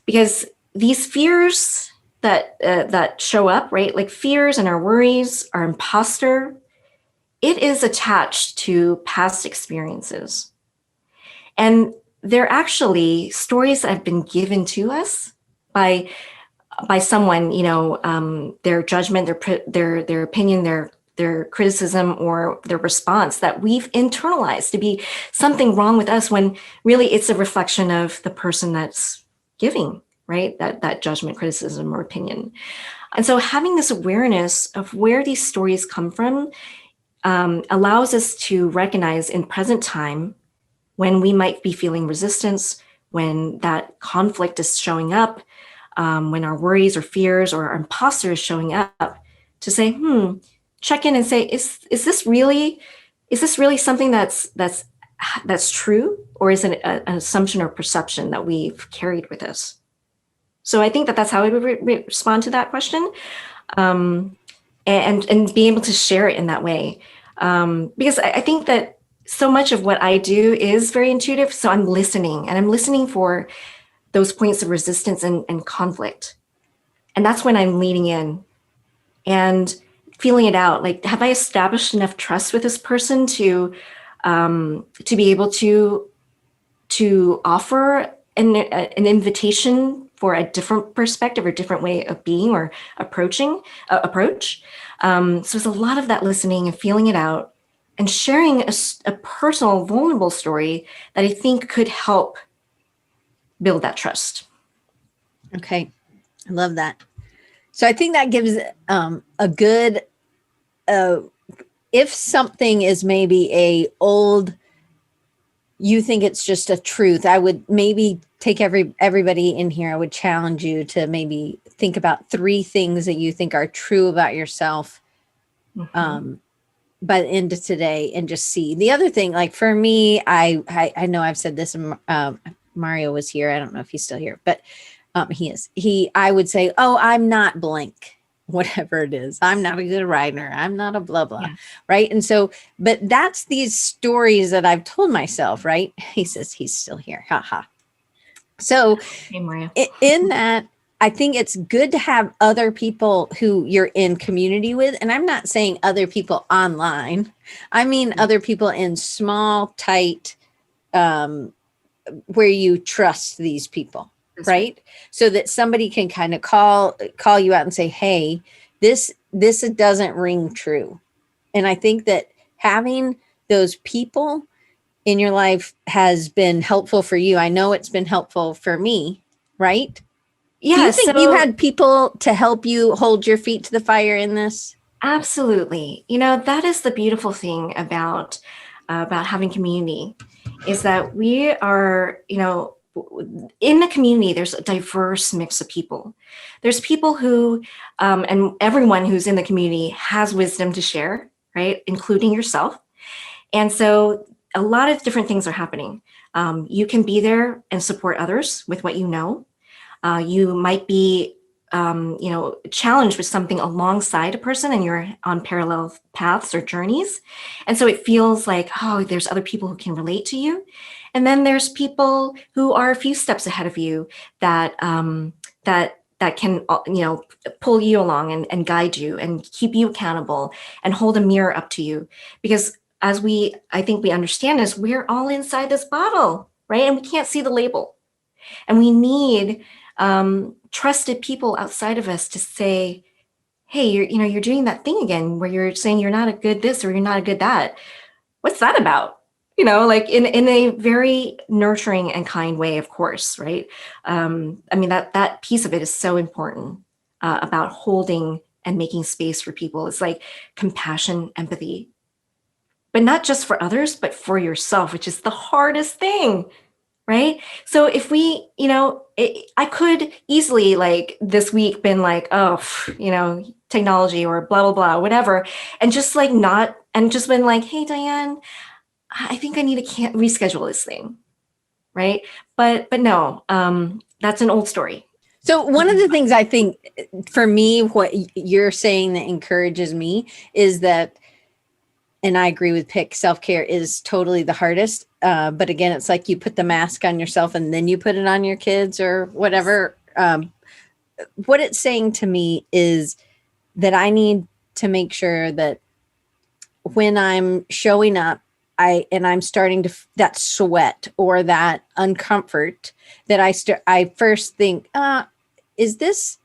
Because these fears that show up, right? Like fears and our worries, our imposter, it is attached to past experiences. And they're actually stories that have been given to us by someone, their judgment, their opinion, their criticism, or their response that we've internalized to be something wrong with us, when really it's a reflection of the person that's giving, right? That judgment, criticism, or opinion. And so having this awareness of where these stories come from allows us to recognize in present time when we might be feeling resistance, when that conflict is showing up, when our worries or fears or our imposter is showing up, to say, check in and say, is this really something that's true, or is it an assumption or perception that we've carried with us? So I think that's how I would respond to that question, and be able to share it in that way, because I think that so much of what I do is very intuitive. So I'm listening for those points of resistance and conflict. And that's when I'm leaning in and feeling it out. Like, have I established enough trust with this person to be able to offer an invitation for a different perspective or different way of being or approach. So there's a lot of that listening and feeling it out and sharing a personal, vulnerable story that I think could help build that trust. Okay. I love that. So I think that gives a good, if something is maybe you think it's just a truth, I would maybe take everybody in here. I would challenge you to maybe think about 3 things that you think are true about yourself by the end of today, and just see. The other thing, like for me, I know I've said this, and Mario was here. I don't know if he's still here, but he is. I would say, oh, I'm not blank. Whatever it is, I'm not a good writer. I'm not a blah, blah. Yeah. Right. And so, but that's these stories that I've told myself, right? He says he's still here. Ha ha. So in that, I think it's good to have other people who you're in community with. And I'm not saying other people online. I mean, other people in small, tight, where you trust these people. That's right. So that somebody can kind of call you out and say, hey, this doesn't ring true. And I think that having those people in your life has been helpful for you. I know it's been helpful for me, right? Yeah. Do you think you had people to help you hold your feet to the fire in this? Absolutely. That is the beautiful thing about having community, is that we are, in the community, there's a diverse mix of people. There's people who, and everyone who's in the community has wisdom to share, right? Including yourself. And so a lot of different things are happening. You can be there and support others with what you know. You might be, challenged with something alongside a person, and you're on parallel paths or journeys. And so it feels like, oh, there's other people who can relate to you. And then there's people who are a few steps ahead of you that can, pull you along and guide you and keep you accountable and hold a mirror up to you. Because as I think we understand is, we're all inside this bottle, right? And we can't see the label. And we need trusted people outside of us to say, hey, you're doing that thing again, where you're saying you're not a good this or you're not a good that. What's that about? Like in a very nurturing and kind way, of course, right? That piece of it is so important, about holding and making space for people. It's like compassion, empathy, but not just for others, but for yourself, which is the hardest thing, right? So if we, I could easily, like this week, been like, oh, technology or blah, blah, blah, whatever. And just like just been like, hey, Diane, I think I need to reschedule this thing. Right. But no, that's an old story. So one of the things I think for me, what you're saying that encourages me is that, and I agree with Pick, self-care is totally the hardest. But again, it's like you put the mask on yourself and then you put it on your kids or whatever. What it's saying to me is that I need to make sure that when I'm showing up I'm starting to that sweat or that uncomfort that I first think, is this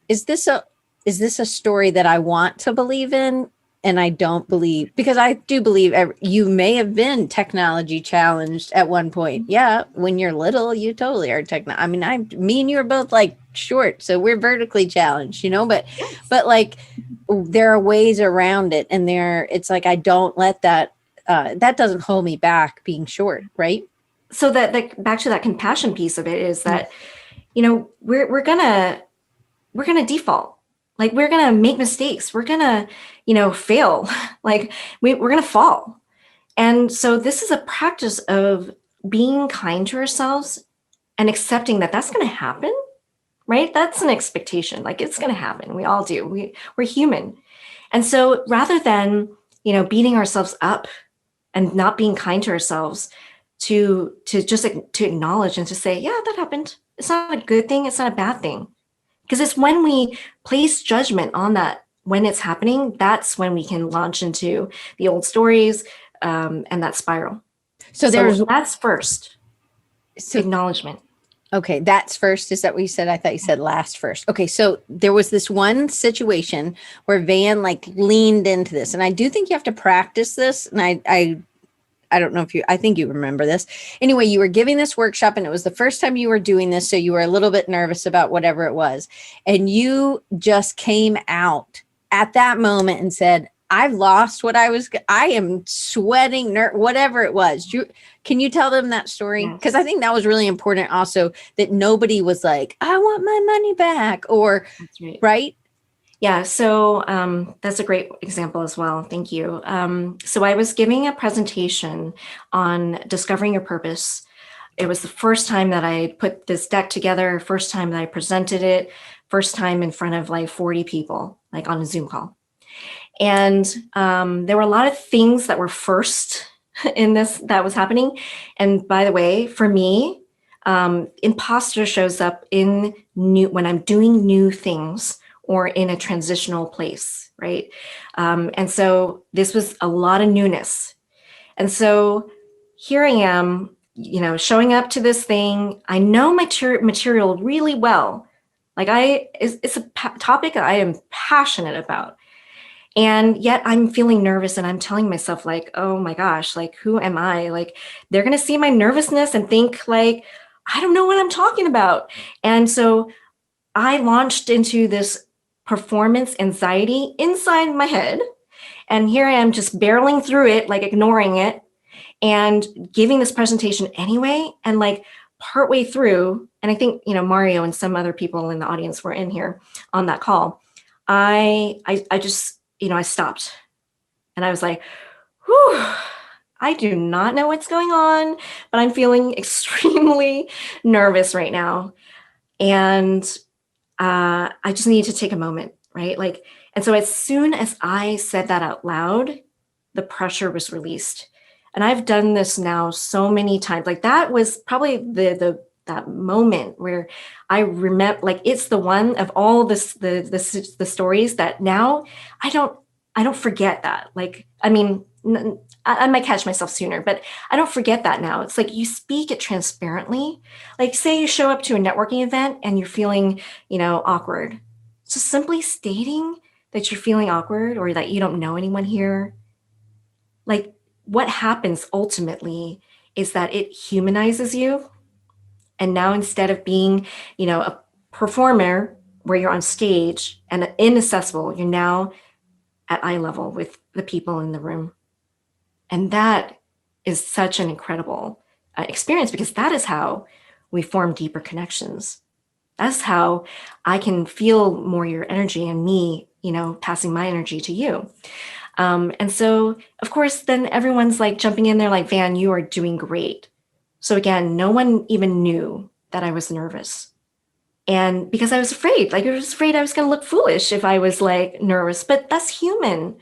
is this a is this a story that I want to believe in? And I don't believe, because I do believe you may have been technology challenged at one point. Yeah, when you're little, you totally are I mean, me and you are both like short, so we're vertically challenged, but like there are ways around it, and it's like I don't let that that doesn't hold me back being short, right? So that back to that compassion piece of it is that, we're gonna default. Like we're gonna make mistakes. We're gonna, fail. Like we're gonna fall. And so this is a practice of being kind to ourselves and accepting that that's gonna happen, right? That's an expectation. Like it's gonna happen. We all do. We're human. And so rather than, beating ourselves up and not being kind to ourselves, to just to acknowledge and to say, yeah, that happened. It's not a good thing. It's not a bad thing. Because it's when we place judgment on that, when it's happening, that's when we can launch into the old stories, and that spiral. So that's first. Acknowledgement. Okay, that's first. Is that what you said? I thought you said last first. Okay, so there was this one situation where Van like leaned into this, and I do think you have to practice this. And I don't know if I think you remember this. Anyway, you were giving this workshop and it was the first time you were doing this. So you were a little bit nervous about whatever it was. And you just came out at that moment and said, I've lost what I am sweating, whatever it was. Can you tell them that story? Because I think that was really important also, that nobody was like, I want my money back, or right? Yeah, so that's a great example as well. Thank you. So I was giving a presentation on discovering your purpose. It was the first time that I put this deck together, first time that I presented it, first time in front of like 40 people, like on a Zoom call. And there were a lot of things that were first in this that was happening. And by the way, for me, imposter shows up when I'm doing new things or in a transitional place, right? And so this was a lot of newness. And so here I am, showing up to this thing. I know my material really well. Like it's a topic I am passionate about. And yet I'm feeling nervous and I'm telling myself like, oh my gosh, like, who am I? Like, they're going to see my nervousness and think like, I don't know what I'm talking about. And so I launched into this performance anxiety inside my head. And here I am just barreling through it, like ignoring it and giving this presentation anyway. And like partway through, and I think, Mario and some other people in the audience were in here on that call. I just, I stopped and I was like, whew, I do not know what's going on, but I'm feeling extremely nervous right now. And I just need to take a moment, right? Like, and so as soon as I said that out loud, the pressure was released. And I've done this now so many times. Like that was probably that moment where I remember, like, it's the one of all the stories that now I don't forget that. Like, I mean, I might catch myself sooner, but I don't forget that now. It's like you speak it transparently. Like say you show up to a networking event and you're feeling, awkward. So simply stating that you're feeling awkward or that you don't know anyone here, like what happens ultimately is that it humanizes you. And now instead of being, a performer where you're on stage and inaccessible, you're now at eye level with the people in the room. And that is such an incredible experience because that is how we form deeper connections. That's how I can feel more your energy and me, passing my energy to you. And so, of course, then everyone's like jumping in there like, Van, you are doing great. So again, no one even knew that I was nervous. And because I was afraid, I was afraid I was going to look foolish if I was like nervous, but that's human.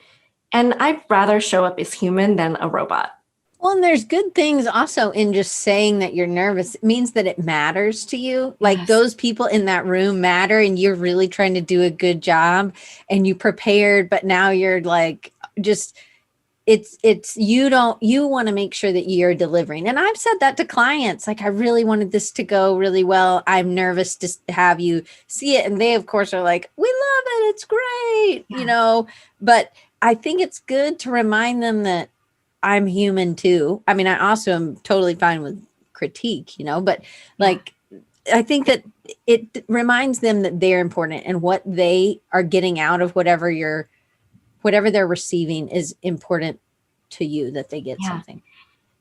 And I'd rather show up as human than a robot. Well, and there's good things also in just saying that you're nervous. It means that it matters to you. Like those people in that room matter and you're really trying to do a good job and you prepared, but now you're like, you want to make sure that you're delivering. And I've said that to clients, like, I really wanted this to go really well. I'm nervous to have you see it. And they, of course, are like, we love it. It's great, but I think it's good to remind them that I'm human too. I mean, I also am totally fine with critique, but like, I think that it reminds them that they're important and what they are getting out of whatever they're receiving is important to you, that they get something.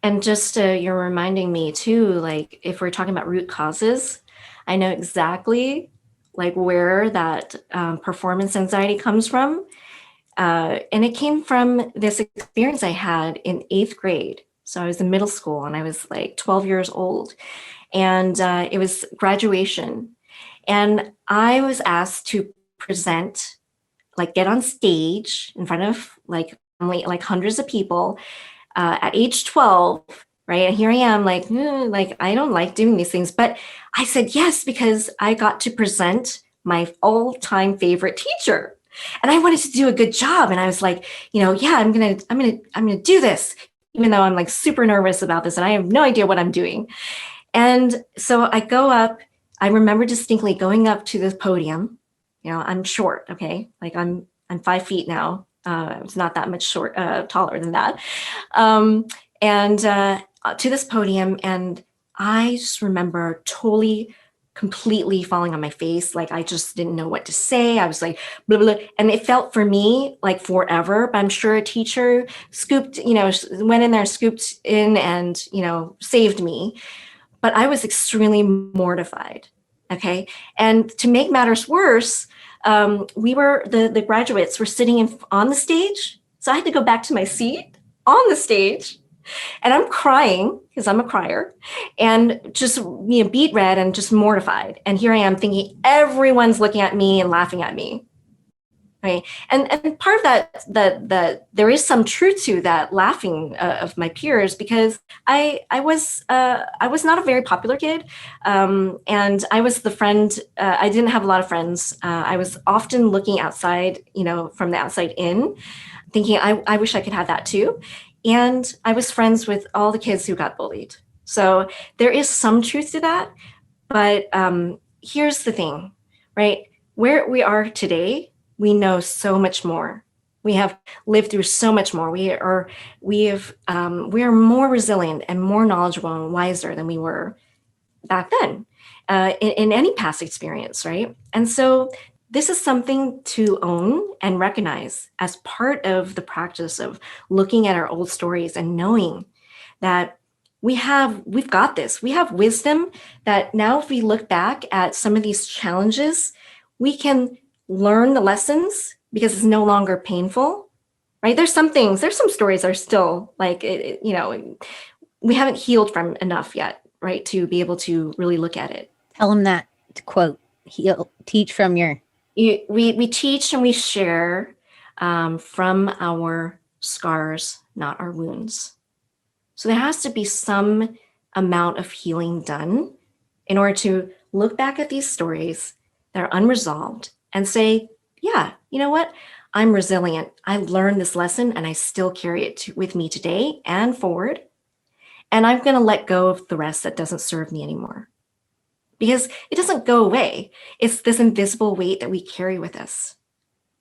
And just you're reminding me too, like, if we're talking about root causes, I know exactly like where that performance anxiety comes from. And it came from this experience I had in 8th grade. So I was in middle school and I was like 12 years old, and it was graduation. And I was asked to present, like get on stage in front of like hundreds of people at age 12, right? And here I am like I don't like doing these things, but I said yes because I got to present my all-time favorite teacher. And I wanted to do a good job. And I was like, I'm gonna do this, even though I'm like super nervous about this and I have no idea what I'm doing. And so I go up. I remember distinctly going up to this podium. I'm short, okay? Like I'm 5 feet now. It's not that much taller than that. And to this podium, and I just remember totally, completely falling on my face. Like I just didn't know what to say. I was like, blah, blah, blah. And it felt for me like forever, but I'm sure a teacher went in there, scooped in and, saved me. But I was extremely mortified. Okay. And to make matters worse, the graduates were sitting on the stage. So I had to go back to my seat on the stage, and I'm crying because I'm a crier, and just beat red and just mortified. And here I am thinking everyone's looking at me and laughing at me. Right. And part of that there is some truth to that laughing of my peers, because I was not a very popular kid. And I was the friend, I didn't have a lot of friends. I was often looking outside, from the outside in, thinking I wish I could have that too. And I was friends with all the kids who got bullied. So there is some truth to that. But here's the thing, right? Where we are today, we know so much more. We have lived through so much more. We are more resilient and more knowledgeable and wiser than we were back then in any past experience, right? And so this is something to own and recognize as part of the practice of looking at our old stories and knowing that we've got this. We have wisdom that now, if we look back at some of these challenges, we can learn the lessons because it's no longer painful, right? There's some stories are still like, we haven't healed from enough yet, right? To be able to really look at it. Tell them that quote, teach from your... We teach and we share from our scars, not our wounds. So there has to be some amount of healing done in order to look back at these stories that are unresolved and say, yeah, you know what? I'm resilient. I learned this lesson and I still carry it with me today and forward. And I'm going to let go of the rest that doesn't serve me anymore. Because it doesn't go away. It's this invisible weight that we carry with us.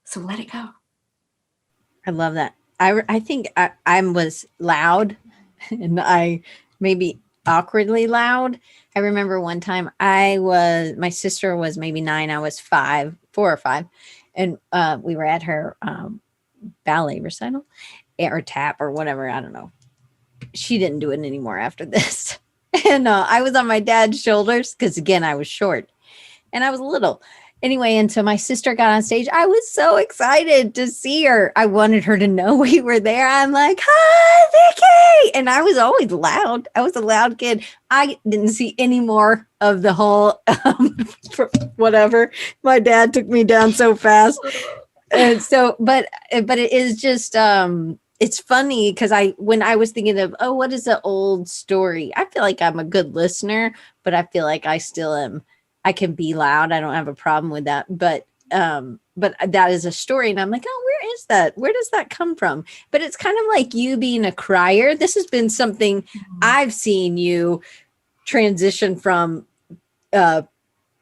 So let it go. I love that. I think I was loud, and I maybe awkwardly loud. I remember one time my sister was maybe 9, I was 4 or 5. And we were at her ballet recital or tap or whatever. I don't know. She didn't do it anymore after this. And I was on my dad's shoulders because, again, I was short and I was little. Anyway, and so my sister got on stage. I was so excited to see her. I wanted her to know we were there. I'm like, hi, Vicky. And I was always loud. I was a loud kid. I didn't see any more of the whole whatever. My dad took me down so fast. And so, but it is just, it's funny because when I was thinking of, what is an old story? I feel like I'm a good listener, but I feel like I still am. I can be loud. I don't have a problem with that. But that is a story. And I'm like, we're is that? Where does that come from? But it's kind of like you being a crier. This has been something I've seen you transition from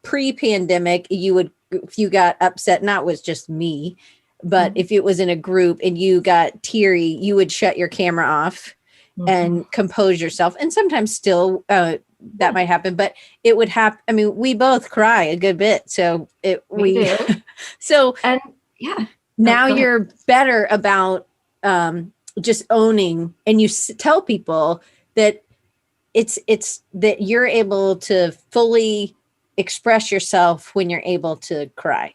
pre-pandemic. You would, if you got upset, not was just me, but if it was in a group and you got teary, you would shut your camera off and compose yourself. And sometimes still that might happen, but it would happen. I mean, we both cry a good bit. So We do. so And yeah. now Go ahead. you're better about just owning, and you tell people that it's that you're able to fully express yourself when you're able to cry.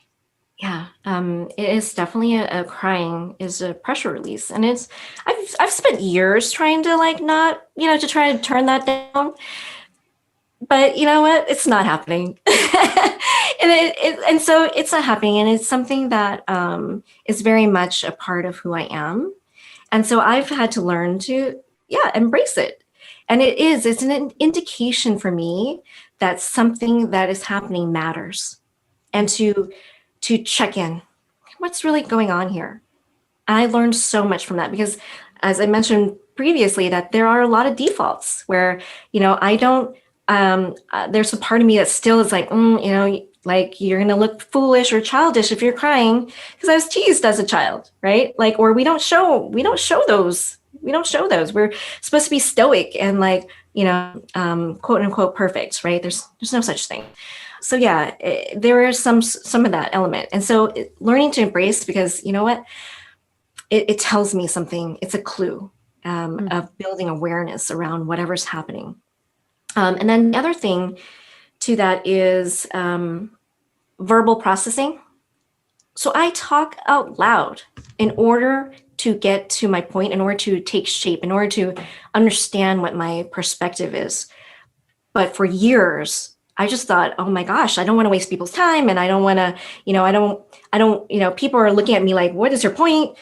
Yeah, it is definitely a crying is a pressure release, and I've spent years trying to like not to try to turn that down, but you know what, it's not happening, and so it's not happening, and it's something that is very much a part of who I am, and so I've had to learn to embrace it, and it's an indication for me that something that is happening matters, and to check in. What's really going on here? And I learned so much from that because, as I mentioned previously, that there are a lot of defaults where, I don't, there's a part of me that still is like, like you're going to look foolish or childish if you're crying, because I was teased as a child, right? Like, or we don't show those. We don't show those. We're supposed to be stoic and like, quote unquote perfect, right? There's no such thing. So yeah, there is some of that element. And so learning to embrace, because you know what, it tells me something. It's a clue of building awareness around whatever's happening. And then the other thing to that is verbal processing. So I talk out loud in order to get to my point, in order to take shape, in order to understand what my perspective is. But for years, I just thought, oh my gosh, I don't want to waste people's time. And I don't want to, I don't, people are looking at me like, what is your point?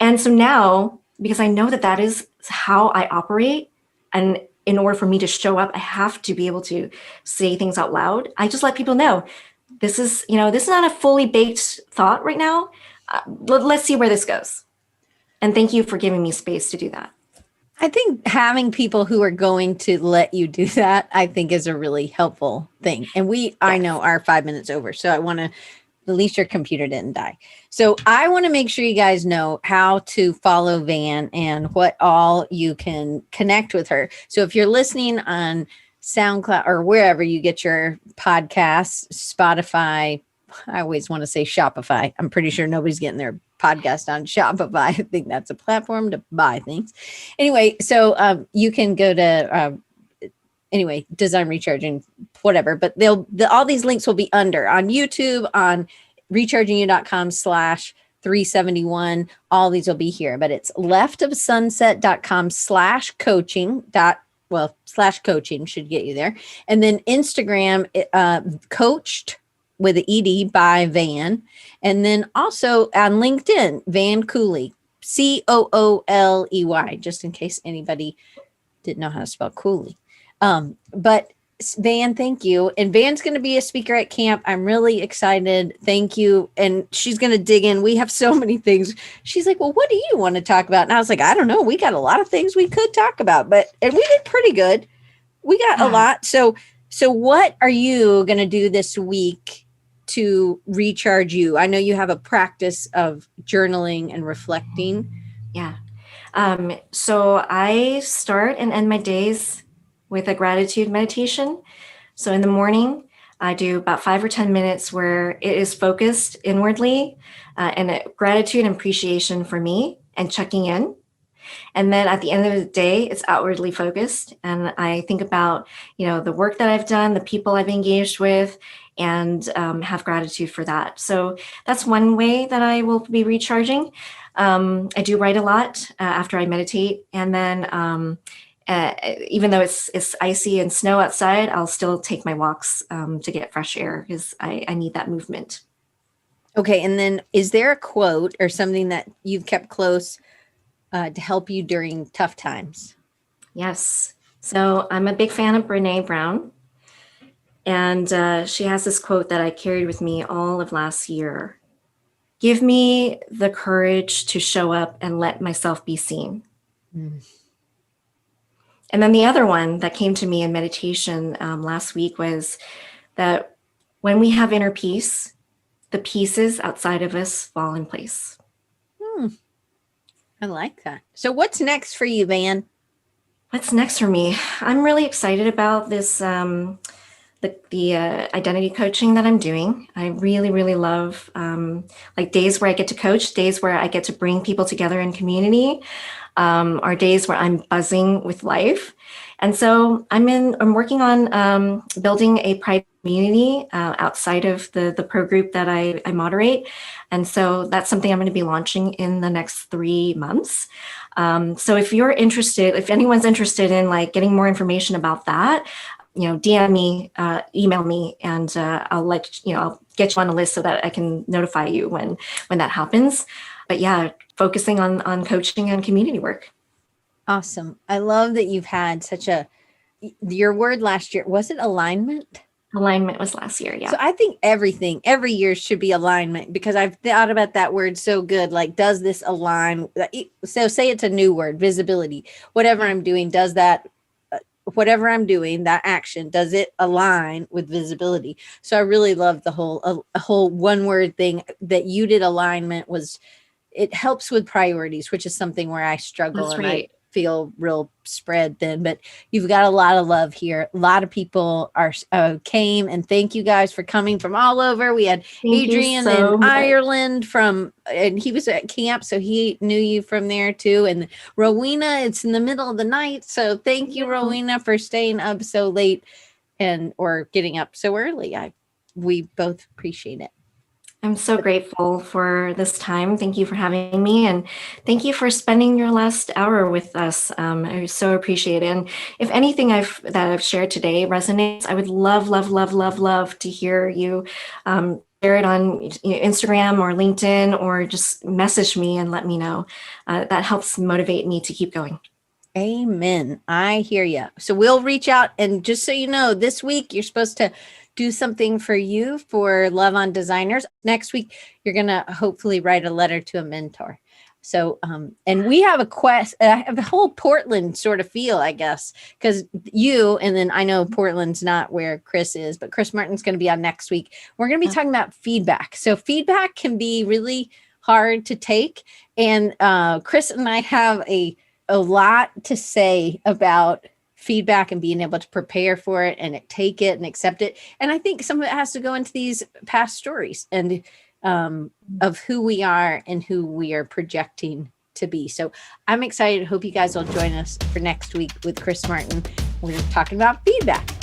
And so now, because I know that is how I operate, and in order for me to show up, I have to be able to say things out loud. I just let people know this is not a fully baked thought right now. Let's see where this goes. And thank you for giving me space to do that. I think having people who are going to let you do that, I think, is a really helpful thing. And I know our 5 minutes over, so I want to, at least your computer didn't die. So I want to make sure you guys know how to follow Van and what all you can connect with her. So if you're listening on SoundCloud or wherever you get your podcasts, Spotify, I always want to say Shopify. I'm pretty sure nobody's getting their podcast on Shopify. I think that's a platform to buy things. Anyway, so you can go to Design Recharging, whatever. But all these links will be under on YouTube, on rechargingyou.com/371. All these will be here, but it's leftofsunset.com/coaching. /coaching should get you there. And then Instagram, coached with an ED by Van. And then also on LinkedIn, Van Cooley, Cooley, just in case anybody didn't know how to spell Cooley. But Van, thank you. And Van's going to be a speaker at camp. I'm really excited. Thank you. And she's going to dig in. We have so many things. She's like, well, what do you want to talk about? And I was like, I don't know. We got a lot of things we could talk about, and we did pretty good. We got a lot. So what are you going to do this week to recharge you? I know you have a practice of journaling and reflecting. Yeah. So I start and end my days with a gratitude meditation. So in the morning, I do about 5 or 10 minutes where it is focused inwardly and gratitude and appreciation for me and checking in. And then at the end of the day, it's outwardly focused. And I think about, the work that I've done, the people I've engaged with, and have gratitude for that. So that's one way that I will be recharging. I do write a lot after I meditate. And then even though it's icy and snow outside, I'll still take my walks to get fresh air because I need that movement. Okay. And then is there a quote or something that you've kept close to help you during tough times? Yes. So I'm a big fan of Brené Brown. And she has this quote that I carried with me all of last year. give me the courage to show up and let myself be seen. Mm. And then the other one that came to me in meditation last week was that when we have inner peace, the pieces outside of us fall in place. I like that. So what's next for you, Van? What's next for me? I'm really excited about this, the identity coaching that I'm doing. I really, really love like days where I get to coach, days where I get to bring people together in community, are days where I'm buzzing with life. And so I'm working on building a private community outside of the pro group that I moderate. And so that's something I'm going to be launching in the next 3 months. So if you're interested, if anyone's interested in like getting more information about that, DM me, email me, and I'll I'll get you on a list so that I can notify you when that happens. But yeah, focusing on coaching and community work. Awesome. I love that you've had your word last year, was it alignment? Alignment was last year, yeah. So I think every year should be alignment, because I've thought about that word so good. Like, does this align? So say it's a new word, visibility. Whatever I'm doing, does that, whatever I'm doing, that action, does it align with visibility? So I really love the whole one word thing that you did. Alignment it helps with priorities, which is something where I struggle. That's and right. I feel real spread thin, but you've got a lot of love here. A lot of people came, and thank you guys for coming from all over. We had Adrian in Ireland and he was at camp, so he knew you from there too. And Rowena, it's in the middle of the night, so thank you, Rowena, for staying up so late or getting up so early. We both appreciate it. I'm so grateful for this time. Thank you for having me, and thank you for spending your last hour with us. I so appreciate it. And if anything that I've shared today resonates, I would love, love, love, love, love to hear you share it on Instagram or LinkedIn, or just message me and let me know. That helps motivate me to keep going. Amen. I hear you. So we'll reach out, and just so you know, this week you're supposed to do something for you for Love on Designers. Next week, you're going to hopefully write a letter to a mentor. So, and we have a whole Portland sort of feel, I guess, because and then I know Portland's not where Chris is, but Chris Martin's going to be on next week. We're going to be talking about feedback. So feedback can be really hard to take. And Chris and I have a lot to say about feedback and being able to prepare for it and take it and accept it. And I think some of it has to go into these past stories and of who we are and who we are projecting to be. So I'm excited. Hope you guys will join us for next week with Chris Martin. We're talking about feedback.